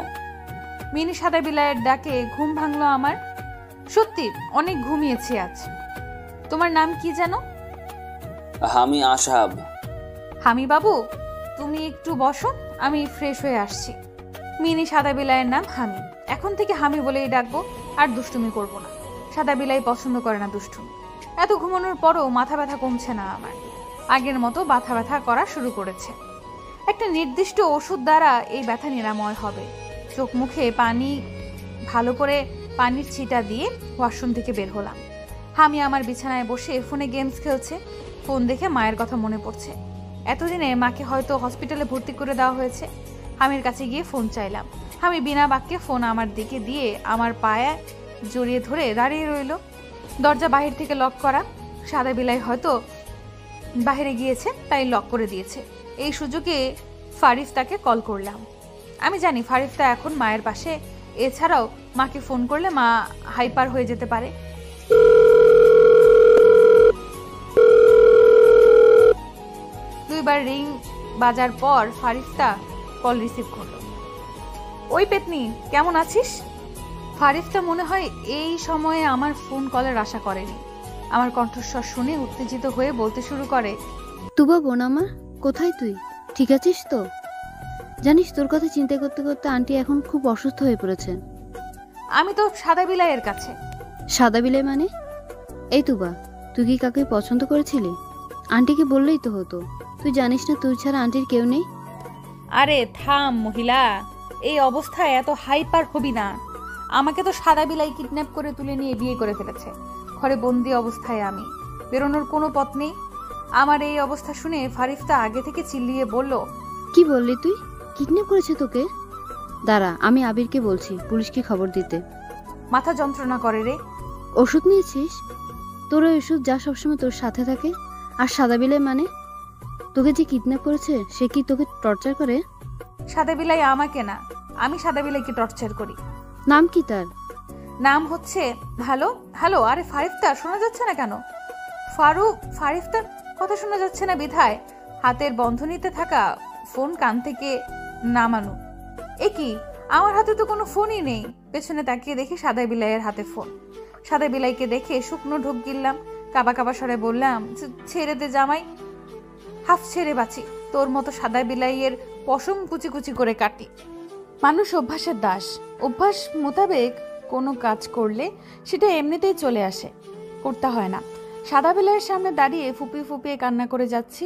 মিনি সাদা বিলাইয়ের ডাকে ঘুম ভাঙলো আমার। সত্যি অনেক ঘুমিয়েছি আজ। তোমার নাম কি যেন? আমি আশাব। হামি বাবু, তুমি একটু বসো, আমি ফ্রেশ হয়ে আসছি। মিনি সাদা বিলাইয়ের নাম হামি, এখন থেকে হামি বলেই ডাকবো, আর দুষ্টুমি করবো না। সাদা বিলাই পছন্দ করে না দুষ্টুমি। এত ঘুমানোর পরও মাথা ব্যথা কমছে না আমার, আগের মতো ব্যথা ব্যথা করা শুরু করেছে। একটা নির্দিষ্ট ওষুধ দ্বারা এই ব্যথা নিরাময় হবে। চোখ মুখে পানি ভালো করে পানির ছিটা দিয়ে ওয়াশরুম থেকে বের হলাম। হামি আমার বিছানায় বসে ফোনে গেমস খেলছে। ফোন দেখে মায়ের কথা মনে পড়ছে। এতদিনে মাকে হয়তো হসপিটালে ভর্তি করে দেওয়া হয়েছে। হামির কাছে গিয়ে ফোন চাইলাম। হামি বিনা বাক্যে ফোন আমার দিকে দিয়ে আমার পায়ে জড়িয়ে ধরে দাঁড়িয়ে রইল। দরজা বাহির থেকে লক করা। সাদা বিলাই হয়তো বাইরে গিয়েছে, তাই লক করে দিয়েছে। এই সুযোগে ফারিফতাকে কল করলাম। আমি জানি ফারিফতা এখন মায়ের পাশে, এছাড়াও মাকে ফোন করলে মা হাইপার হয়ে যেতে পারে। দুইবার রিং বাজার পর ফারিফতা কল রিসিভ করলো। ওই পেতনি, কেমন আছিস? ফারিফতা মনে হয় এই সময়ে আমার ফোন কলের আশা করেনি। আমার কণ্ঠস্বর শুনে উত্তেজিত হয়ে বলতে শুরু করে, তুবা বোন আমার, কোথায় তুই? ঠিক আছিস তো? জানিস তোর কথা চিন্তা করতে করতে আন্টি এখন খুব অসুস্থ হয়ে পড়েছে। আমি তো সাদা বিলাইয়ের কাছে। সাদা বিলাই মানে? এই তুবা, তুই কি কাকে পছন্দ করেছিলি? আন্টিকে বললেই তো হতো। তুই জানিস না তুই ছাড়া আন্টির কেউ নেই? আরে থাম মহিলা, এই অবস্থায় এত হাইপার হবি না। আমাকে তো সাদা বিলাই কিডন্যাপ করে তুলে নিয়ে বিয়ে করে ফেলেছে। ঘরে বন্দি অবস্থায় আমি, বেরোনোর কোনো পথ নেই। আমার এই অবস্থা শুনে ফারিফতা আগে থেকে চিল্লিয়ে বলল, কি বললি তুই? কিডন্যাপ করেছে তোকে? দাঁড়া, আমি আবিরকে বলছি পুলিশকে খবর দিতে। মাথা যন্ত্রণা করে রে। ওষুধ নিয়েছিস? তোর ওই ওষুধ যা সবসময় তোর সাথে থাকে। আর সাদা বিলাই মানে? তোকে যে কিডন্যাপ করেছে সে কি তোকে টর্চার করে? সাদা বিলাই আমাকে না, আমি সাদা বিলাইকে টর্চার করি। নাম কি তার? নাম হচ্ছে হ্যালো হ্যালো। আরে ফারিফতা, শোনা যাচ্ছে না কেন? ফারিফতার কথা শোনা যাচ্ছে না বিধায় হাতের বন্ধনীতে থাকা ফোন কান থেকে নামানো। এ কি, আমার হাতে তো কোনো ফোনই নেই। পেছনে তাকিয়ে দেখি সাদা বিলাইয়ের হাতে ফোন। সাদা বিলাইকে দেখে শুকনো ঢোক গিললাম, কাবা কাবা স্বরে বললাম, ছেড়ে দে জামাই, হাফ ছেড়ে বাঁচি। তোর মতো সাদা বিলাইয়ের পশম কুচি কুচি করে কাটি। মানুষ অভ্যাসের দাস। অভ্যাস মোতাবেক কোনো কাজ করলে সেটা এমনিতেই চলে আসে, করতে হয় না। সাদা বিলাইয়ের সামনে দাঁড়িয়ে ফুপিয়ে ফুপিয়ে কান্না করে যাচ্ছি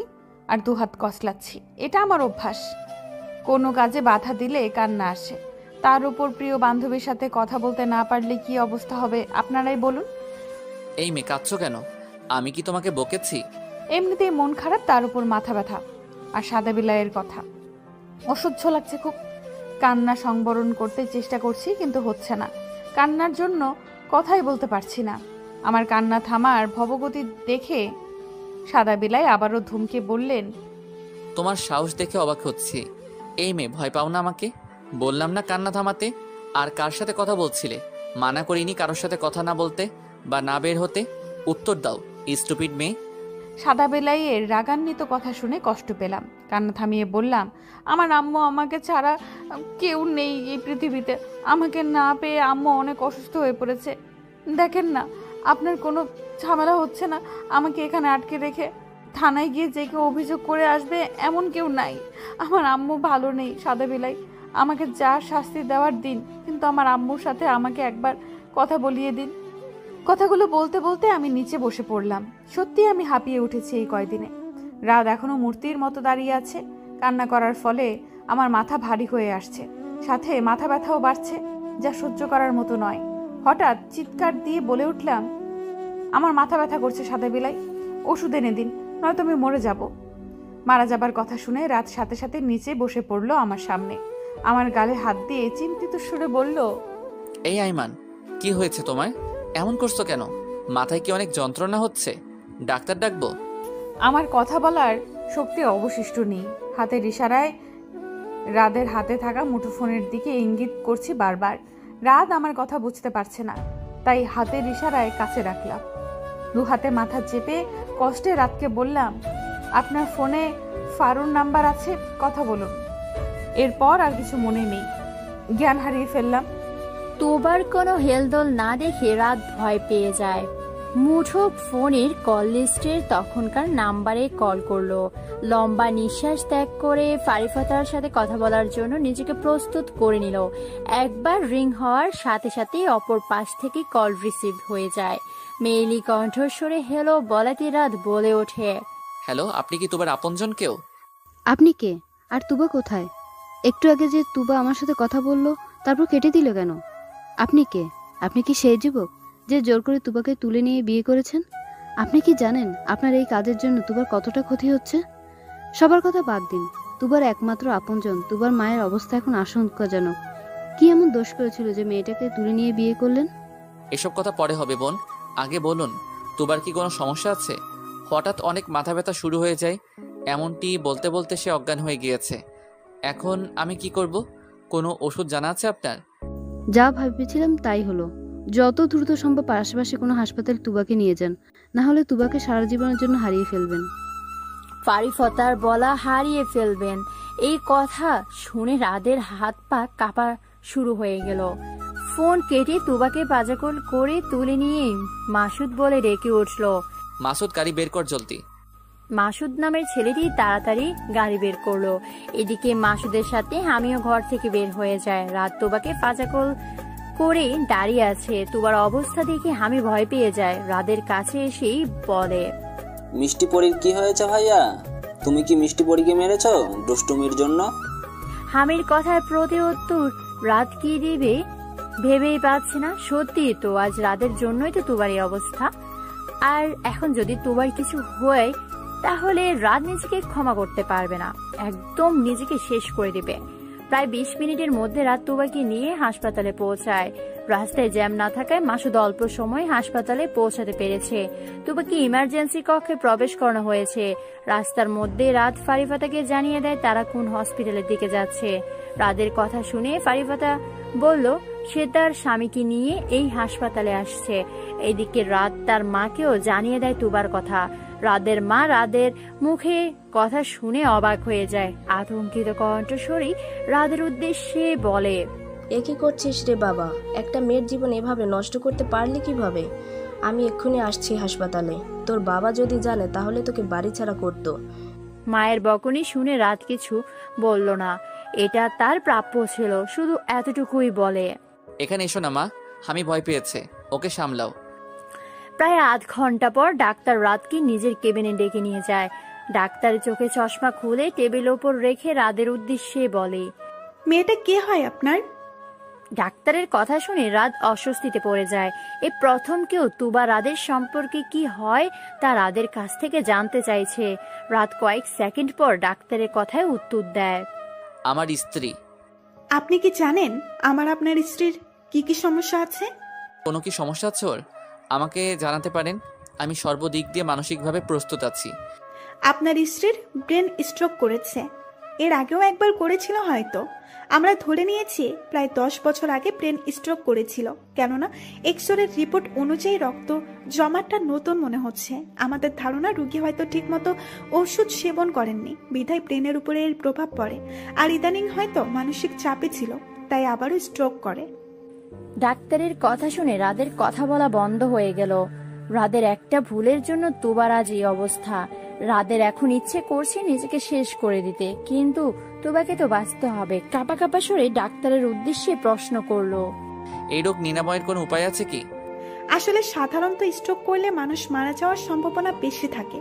আর দুহাত কসলাচ্ছি। এটা আমার অভ্যাস। কোনো কাজে বাধা দিলে কান্না আসে। তার উপর প্রিয় বান্ধবীর সাথে কথা বলতে না পারলে কি অবস্থা হবে আপনারাই বলুন। এই মেয়ে, কাঁদছো কেন? আমি কি তোমাকে বকেছি? এমনিতেই মন খারাপ, তার উপর মাথা ব্যথা। আর সাদা বিলাইয়ের কথা অসহ্য লাগছে খুব। কান্না সংবরণ করতে চেষ্টা করছি, কিন্তু হচ্ছে না। কান্নার জন্য কথাই বলতে পারছি না। আমার কান্না থামার ভবগতি দেখে সাদা বিলাই আবারও ধমকে বললেন, তোমার সাহস দেখে অবাক হচ্ছি। এই মেয়ে, ভয় পাও না আমাকে? বললাম না কান্না থামাতে। আর কার সাথে কথা বলছিলে? মানা করিনি কারোর সাথে কথা না বলতে বা না বের হতে। উত্তর দাও, স্টুপিড মেয়ে। সাদা বেলাইয়ের রাগান্বিত কথা শুনে কষ্ট পেলাম। কান্না থামিয়ে বললাম, আমার আম্মু আমাকে ছাড়া কেউ নেই এই পৃথিবীতে। আমাকে না পেয়ে আম্মু অনেক অসুস্থ হয়ে পড়েছে। দেখেন না, আপনার কোনো ঝামেলা হচ্ছে না আমাকে এখানে আটকে রেখে? থানায় গিয়ে যে কেউ অভিযোগ করে আসবে এমন কেউ নাই। আমার আম্মু ভালো নেই। সাদা বেলাই, আমাকে যা শাস্তি দেওয়ার দিন, কিন্তু আমার আম্মুর সাথে আমাকে একবার কথা বলিয়ে দিন। কথাগুলো বলতে বলতে আমি নিচে বসে পড়লাম। সত্যি আমি হাঁপিয়ে উঠেছি এই কয়দিনে। রাত এখনো মূর্তির মতো দাঁড়িয়ে আছে। কান্না করার ফলে আমার মাথা ভারী হয়ে আসছে, সাথে মাথা ব্যথাও বাড়ছে, যা সহ্য করার মতো নয়। হঠাৎ চিৎকার দিয়ে বলে উঠলাম, আমার মাথা ব্যথা করছে সাদা বিলাই, ওষুধ এনে দিন, নয়তো আমি মরে যাব। মারা যাবার কথা শুনে রাত সাথে সাথে নিচে বসে পড়লো আমার সামনে। আমার গালে হাত দিয়ে চিন্তিত সুরে বলল, এই আইমান, কি হয়েছে তোমার? এমন করছো কেন? মাথায় কি অনেক যন্ত্রণা হচ্ছে? ডাক্তার ডাকবো? আমার কথা বলার শক্তি অবশিষ্ট নেই। হাতের ইশারায় রাদের হাতে থাকা মুঠোফোনের দিকে ইঙ্গিত করছি বারবার। রাত আমার কথা বুঝতে পারছে না, তাই হাতের ইশারায় কাছে রাখলাম। দু হাতে মাথা চেপে কষ্টে রাতকে বললাম, আপনার ফোনে ফারুর নাম্বার আছে, কথা বলুন। এরপর আর কিছু মনে নেই, জ্ঞান হারিয়ে ফেললাম। তোবার কোনো হেলদোল না দেখে রাত ভয় পেয়ে যায়। মুঠো ফোনের কল লিস্টের তখনকার নাম্বারে কল করলো। লম্বা নিঃশ্বাস ত্যাগ করে ফারিফাতার সাথে কথা বলার জন্য নিজেকে প্রস্তুত করে নিল। একবার রিং হওয়ার সাথে সাথেই অপর পাশ থেকে কল রিসিভ হয়ে যায়। মেয়েলি কণ্ঠস্বরে হেলো বলাতে রাত বলে ওঠে, হ্যালো, আপনি কি তোমার আপনজন কেউ? আপনি কে? আর তুবা কোথায়? একটু আগে যে তুবা আমার সাথে কথা বললো, তারপর কেটে দিল কেন? আপনি কে? আপনি কি সেই যুবক যে জোর করে তুবাকে তুলে নিয়ে বিয়ে করেছেন? আপনি কি জানেন আপনার এই কাজের জন্য তুবার কতটা ক্ষতি হচ্ছে? সবার কথা বাদ দিন, তুবার একমাত্র আপনজন তুবার মায়ের অবস্থা এখন আশঙ্কাজনক। কি এমন দোষ করেছিল যে মেয়েটাকে তুলে নিয়ে বিয়ে করলেন? এসব কথা পরে হবে বোন, আগে বলুন, তোমার কি কোনো সমস্যা আছে? হঠাৎ অনেক মাথা ব্যথা শুরু হয়ে যায়। এমনটি বলতে বলতে সে অজ্ঞান হয়ে গিয়েছে। এখন আমি কি করব? কোনো ওষুধ জানা আছে আপনার? যা ভেবেছিলাম তাই হলো। যত দ্রুত সম্ভব আশেপাশে কোনো হাসপাতালে তুবাকে নিয়ে যান, না হলে তুবাকে সারা জীবনের জন্য হারিয়ে ফেলবেন। ফারিফতার বলা হারিয়ে ফেলবেন, এই কথা শুনে রাদের হাত পা কাঁপা শুরু হয়ে গেল। ফোন কেটে তুবাকে পাজাকল করে তুলে নিয়ে মাসুদ বলে ডেকে উঠল। মাসুদ, গাড়ি বের কর জলদি। মাসুদ নামের ছেলেটি তাড়াতাড়ি গাড়ি বের করলো। এদিকে মাসুদের সাথে আমিও ঘর থেকে বের হয়ে যায়। রাত তুবাকে পাজাকল করে দাঁড়িয়ে আছে। তুবার অবস্থা দেখে আমি ভয় পেয়ে যায়। রাদের কাছে এসেই বলে, মিষ্টি পরীর কি হয়েছে ভাইয়া? তুমি কি মিষ্টি পরীকে মেরেছো দুষ্টুমির জন্য? হামির কথার প্রতি উত্তর রাত কি দিবে ভেবেই পাচ্ছে না। সত্যি তো আজ রাতের জন্যই তো তুবার এই অবস্থা। আর এখন যদি তুবার কিছু হয় তাহলে রাত নিজেকে ক্ষমা করতে পারবে না, একদম নিজেকে শেষ করে দিবে। প্রায় 20 মিনিটের মধ্যে রাত তুবাকে নিয়ে হাসপাতালে পৌঁছায়। রাস্তায় জ্যাম না থাকায় মাসুদ অল্প সময় হাসপাতালে পৌঁছাতে পেরেছে। তুবাকে ইমার্জেন্সি কক্ষে প্রবেশ করানো হয়েছে। রাস্তার মধ্যে রাত ফারিফাতাকে জানিয়ে দেয় তারা কোন হসপিটালের দিকে যাচ্ছে। রাদের কথা শুনে ফারিফাতা বলল সে তার স্বামীকে নিয়ে এই হাসপাতালে আসছে। এদিকে রাত তার মাকেও জানিয়ে দেয় তুবার কথা। রাদের মা রাদের মুখে কথা শুনে অবাক হয়ে যায়। আতঙ্কিত কণ্ঠস্বরে রাদের উদ্দেশ্যে বলে, এ কি করছিস রে বাবা? একটা মেয়ের জীবন এভাবে নষ্ট করতে পারলি কিভাবে? আমি এক্ষুনি আসছি হাসপাতালে। তোর বাবা যদি জানে তাহলে তোকে বাড়ি ছাড়া করতো। মায়ের বকুনি শুনে রাত কিছু বলল না। এটা তার প্রাপ্য ছিল, শুধু এতটুকুই বলে, এখানে এসো না মা, আমি ভয় পেয়েছে, ওকে সামলাও। প্রায় আধ ঘন্টা পর ডাক্তার রাতকে নিজের কেবিনে ডেকে নিয়ে যায়। ডাক্তার চোখে চশমা খুলে টেবিল ওপর রেখে রাদের উদ্দেশ্যে বলে, মেয়েটা কে হয় আপনার? ডাক্তারের কথা শুনে রাত অস্বস্তিতে পড়ে যায়। এই প্রথম কেউ তুবা রাদের সম্পর্কে কি হয় তা রাদের কাছ থেকে জানতে চাইছে। রাত কয়েক সেকেন্ড পর ডাক্তারের কথায় উত্তর দেয়, আমার স্ত্রী। আপনি কি জানেন আমার আপনার স্ত্রীর কি কি সমস্যা আছে? কোনো কি সমস্যা আছে ওর? আমাকে জানাতে পারেন, আমি সর্বদিক দিয়ে মানসিকভাবে প্রস্তুত আছি। আপনার স্ত্রীর ব্রেন স্ট্রোক করেছে। এর আগেও একবার করেছিল হয়তো। আমরা ধরে নিয়েছি প্রায় 10 বছর আগে ব্রেন স্ট্রোক করেছিল, কেননা এক্সরের রিপোর্ট অনুযায়ী রক্ত জমাটটা নতুন মনে হচ্ছে। আমাদের ধারণা রোগী হয়তো ঠিকমতো ওষুধ সেবন করেননি, বিধায় ব্রেনের উপরে এর প্রভাব পড়ে। আর ইদানিং হয়তো মানসিক চাপে ছিল, তাই আবারও স্ট্রোক করে। ডাক্তারের কথা শুনে রাদের কথা বলা বন্ধ হয়ে গেল। রাদের একটা ভুলের জন্য তুবার আজ এই অবস্থা। রাদের এখন ইচ্ছে করছে নিজেকে শেষ করে দিতে, কিন্তু তুবাকে তো বাঁচতে হবে। কাঁপা কাঁপা সরে ডাক্তারের উদ্দেশ্যে প্রশ্ন করলো, এই রোগ নিরাময়ের কোনো উপায় আছে কি? আসলে সাধারণত স্ট্রোক করলে মানুষ মারা যাওয়ার সম্ভাবনা বেশি থাকে,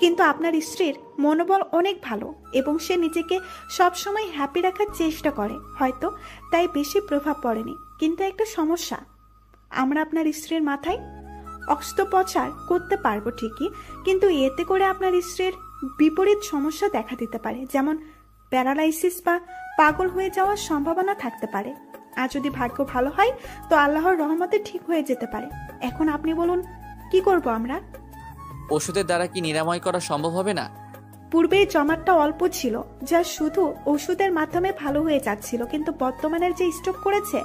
কিন্তু আপনার স্ত্রীর মনোবল অনেক ভালো এবং সে নিজেকে সবসময় হ্যাপি রাখার চেষ্টা করে, হয়তো তাই বেশি প্রভাব পড়েনি। কিন্তু একটা সমস্যা, আমরা আপনার স্ত্রীর মাথায় অস্ত্রোপচার করতে পারবো ঠিকই, কিন্তু এতে করে আপনার স্ত্রীর বিপরীত সমস্যা দেখা দিতে পারে, যেমন প্যারালাইসিস বা পাগল হয়ে যাওয়ার সম্ভাবনা থাকতে পারে। আর যদি ভাগ্য ভালো হয় তো আল্লাহর রহমতে ঠিক হয়ে যেতে পারে। এখন আপনি বলুন কি করব আমরা? ওষুধের দ্বারা কি নিরাময় করা সম্ভব হবে না? পূর্বে জমাটটা অল্প ছিল, যা শুধু ওষুধের মাধ্যমে ভালো হয়ে যাচ্ছিল, কিন্তু বর্তমানের যে স্ট্রোক করেছে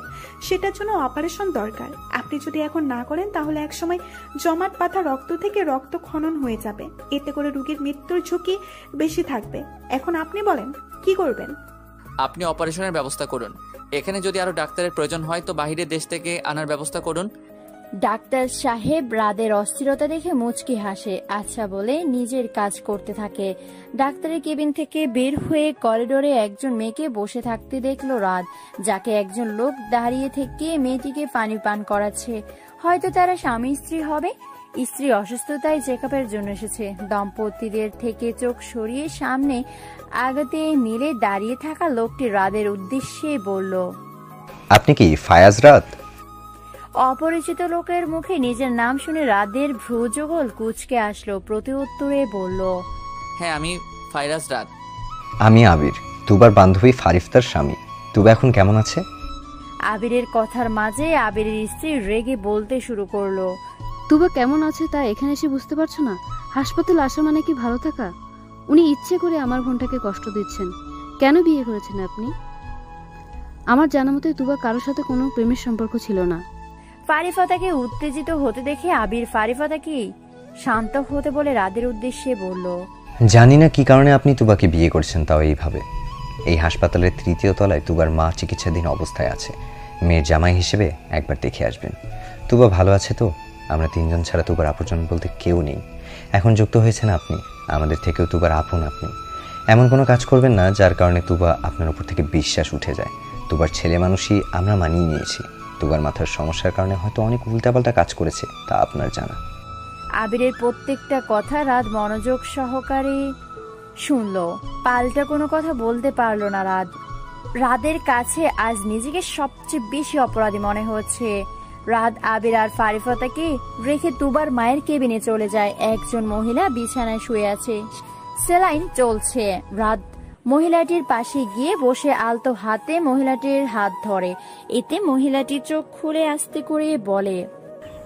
সেটার জন্য অপারেশন দরকার। আপনি যদি এখন না করেন তাহলে একসময় জমাট বাঁধা রক্ত থেকে রক্ত খনন হয়ে যাবে, এতে করে রোগীর মৃত্যুর ঝুঁকি বেশি থাকবে। এখন আপনি বলেন কি করবেন? আপনি অপারেশনের ব্যবস্থা করুন। এখানে যদি আরো ডাক্তারের প্রয়োজন হয় তো বাইরের দেশ থেকে আনার ব্যবস্থা করুন। ডাক্তার সাহেব রাদের অস্থিরতা দেখে মুচকি হাসে, আচ্ছা বলে নিজের কাজ করতে থাকে। ডাক্তারের কেবিন থেকে বের হয়ে করিডোরে একজন মেয়েকে বসে থাকতে দেখলো রাত, যাকে একজন লোক দাঁড়িয়ে থেকে মেয়েটিকে পানি পান করাচ্ছে। হয়তো তারা স্বামী স্ত্রী হবে। স্ত্রী অসুস্থতায় চেকআপের জন্য এসেছে। দম্পতিদের থেকে চোখ সরিয়ে সামনে আগাতে নিলে দাঁড়িয়ে থাকা লোকটি রাদের উদ্দেশ্যে বলল, আপনি কি ফায়াজ রাত? অপরিচিত লোকের মুখে নিজের নাম শুনে রাদের ভ্রুযুগল কুঁচকে আসলো। প্রতি উত্তরে বলল, হ্যাঁ, আমি ফাইরাজ রাত। আমি আবির, তুবার বান্ধবী ফারিফতার স্বামী। তুবা এখন কেমন আছে? আবিরের কথার মাঝে আবিরের স্ত্রী রেগে বলতে শুরু করলো, তুবা কেমন আছে তা এখানে এসে বুঝতে পারছো না? হাসপাতালে আসা মানে কি ভালো থাকা? উনি ইচ্ছে করে আমার বোনটাকে কষ্ট দিচ্ছেন। কেন বিয়ে করেছেন আপনি? আমার জানা মতে তুবা কারোর সাথে কোনো প্রেমের সম্পর্ক ছিল না। ফারিফাতাকে উত্তেজিত হতে দেখে আবির ফারিফাতাকে শান্ত হতে বলে রাদের উদ্দেশ্যে বলল, জানি না কি কারণে আপনি তুবাকে বিয়ে করছেন, তাও এইভাবে। এই হাসপাতালের 3য় তলায় তুবার মা চিকিৎসাধীন অবস্থায় আছে। মেয়ের জামাই হিসেবে একবার দেখে আসবেন। তুবা ভালো আছে তো? আমরা 3জন ছাড়া তুবার আপনজন বলতে কেউ নেই। এখন যুক্ত হয়েছেন আপনি, আমাদের থেকেও তুবার আপন আপনি। এমন কোনো কাজ করবেন না যার কারণে তুবা আপনার উপর থেকে বিশ্বাস উঠে যায়। তুবার ছেলে মানুষই আমরা মানিয়ে নিয়েছি। তুবার মাথার সমস্যার কারণে হয়তো অনেক উল্টাপাল্টা কাজ করেছে, তা আপনার জানা। আবিরের প্রত্যেকটা কথা রাত মনোযোগ সহকারে শুনলো। পাল্টা কোনো কথা বলতে পারলো না রাত। রাদের কাছে আজ নিজেকে সবচেয়ে বেশি অপরাধী মনে হচ্ছে। রাত আবির আর ফারিফাতাকে রেখে তুবার মায়ের কেবিনে চলে যায়। একজন মহিলা বিছানায় শুয়ে আছে, সেলাইন চলছে। রাত মহিলাটির পাশে গিয়ে বসে আলতো হাতে মহিলাটির হাত ধরে। এতে মহিলাটি চোখ খুলে আস্তে করে বলে,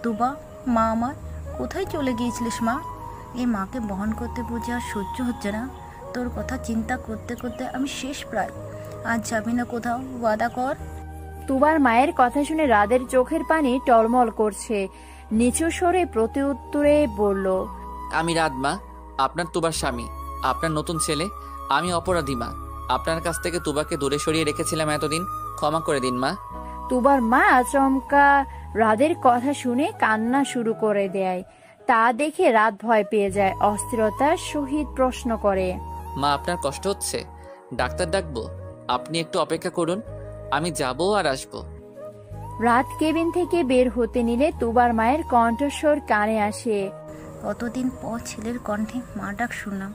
তুবা, মা আমার, কোথায় চলে গিয়েছিলিস মা? এই মাকে বহন করতে বুঝে আর সহ্য হচ্ছে না। তোর কথা চিন্তা করতে করতে আমি শেষ প্রায়। আজ যাবি না কোথাও, ওয়াদা কর। তুবার মায়ের কথা শুনে রাদের চোখের পানি টলমল করছে। নিচু স্বরে প্রতি উত্তরে বলল, আমি রাত মা, আপনার তুবার স্বামী, আপনার নতুন ছেলে। আমি অপরাধী মা, আপনার কাছ থেকে তুবাকে দূরে সরিয়ে রেখেছিলাম এতদিন, ক্ষমা করে দিন মা। তুবার মা আচমকা রাদের কথা শুনে কান্না শুরু করে দেয়। তা দেখে রাত ভয় পেয়ে যায়। অস্থিরতার সহিত প্রশ্ন করে, মা আপনার কষ্ট হচ্ছে? ডাক্তার ডাকবো? আপনি একটু অপেক্ষা করুন, আমি যাবো আর আসবো। রাত কেবিন থেকে বের হতে নিলে তুবার মায়ের কণ্ঠস্বর কানে আসে। কতদিন পর ছেলের কণ্ঠে মা ডাক শুনলাম।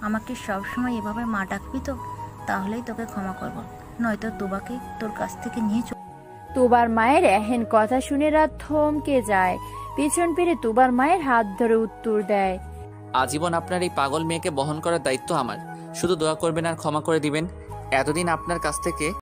আমাকে সবসময় এভাবে মা ডাকবি তো? তাহলেই তোকে ক্ষমা করব, নয়তো তুবাকে তোর কাছ থেকে নিয়ে তুবার মায়ের এহেন কথা শুনে রাত থমকে যায়। পিছন ফিরে তুবার মায়ের হাত ধরে উত্তর দেয়, আজীবন আপনার এই পাগল মেয়েকে বহন করার দায়িত্ব আমার। শুধু দোয়া করবেন আর ক্ষমা করে দিবেন। এতদিন আপনার কাছ থেকে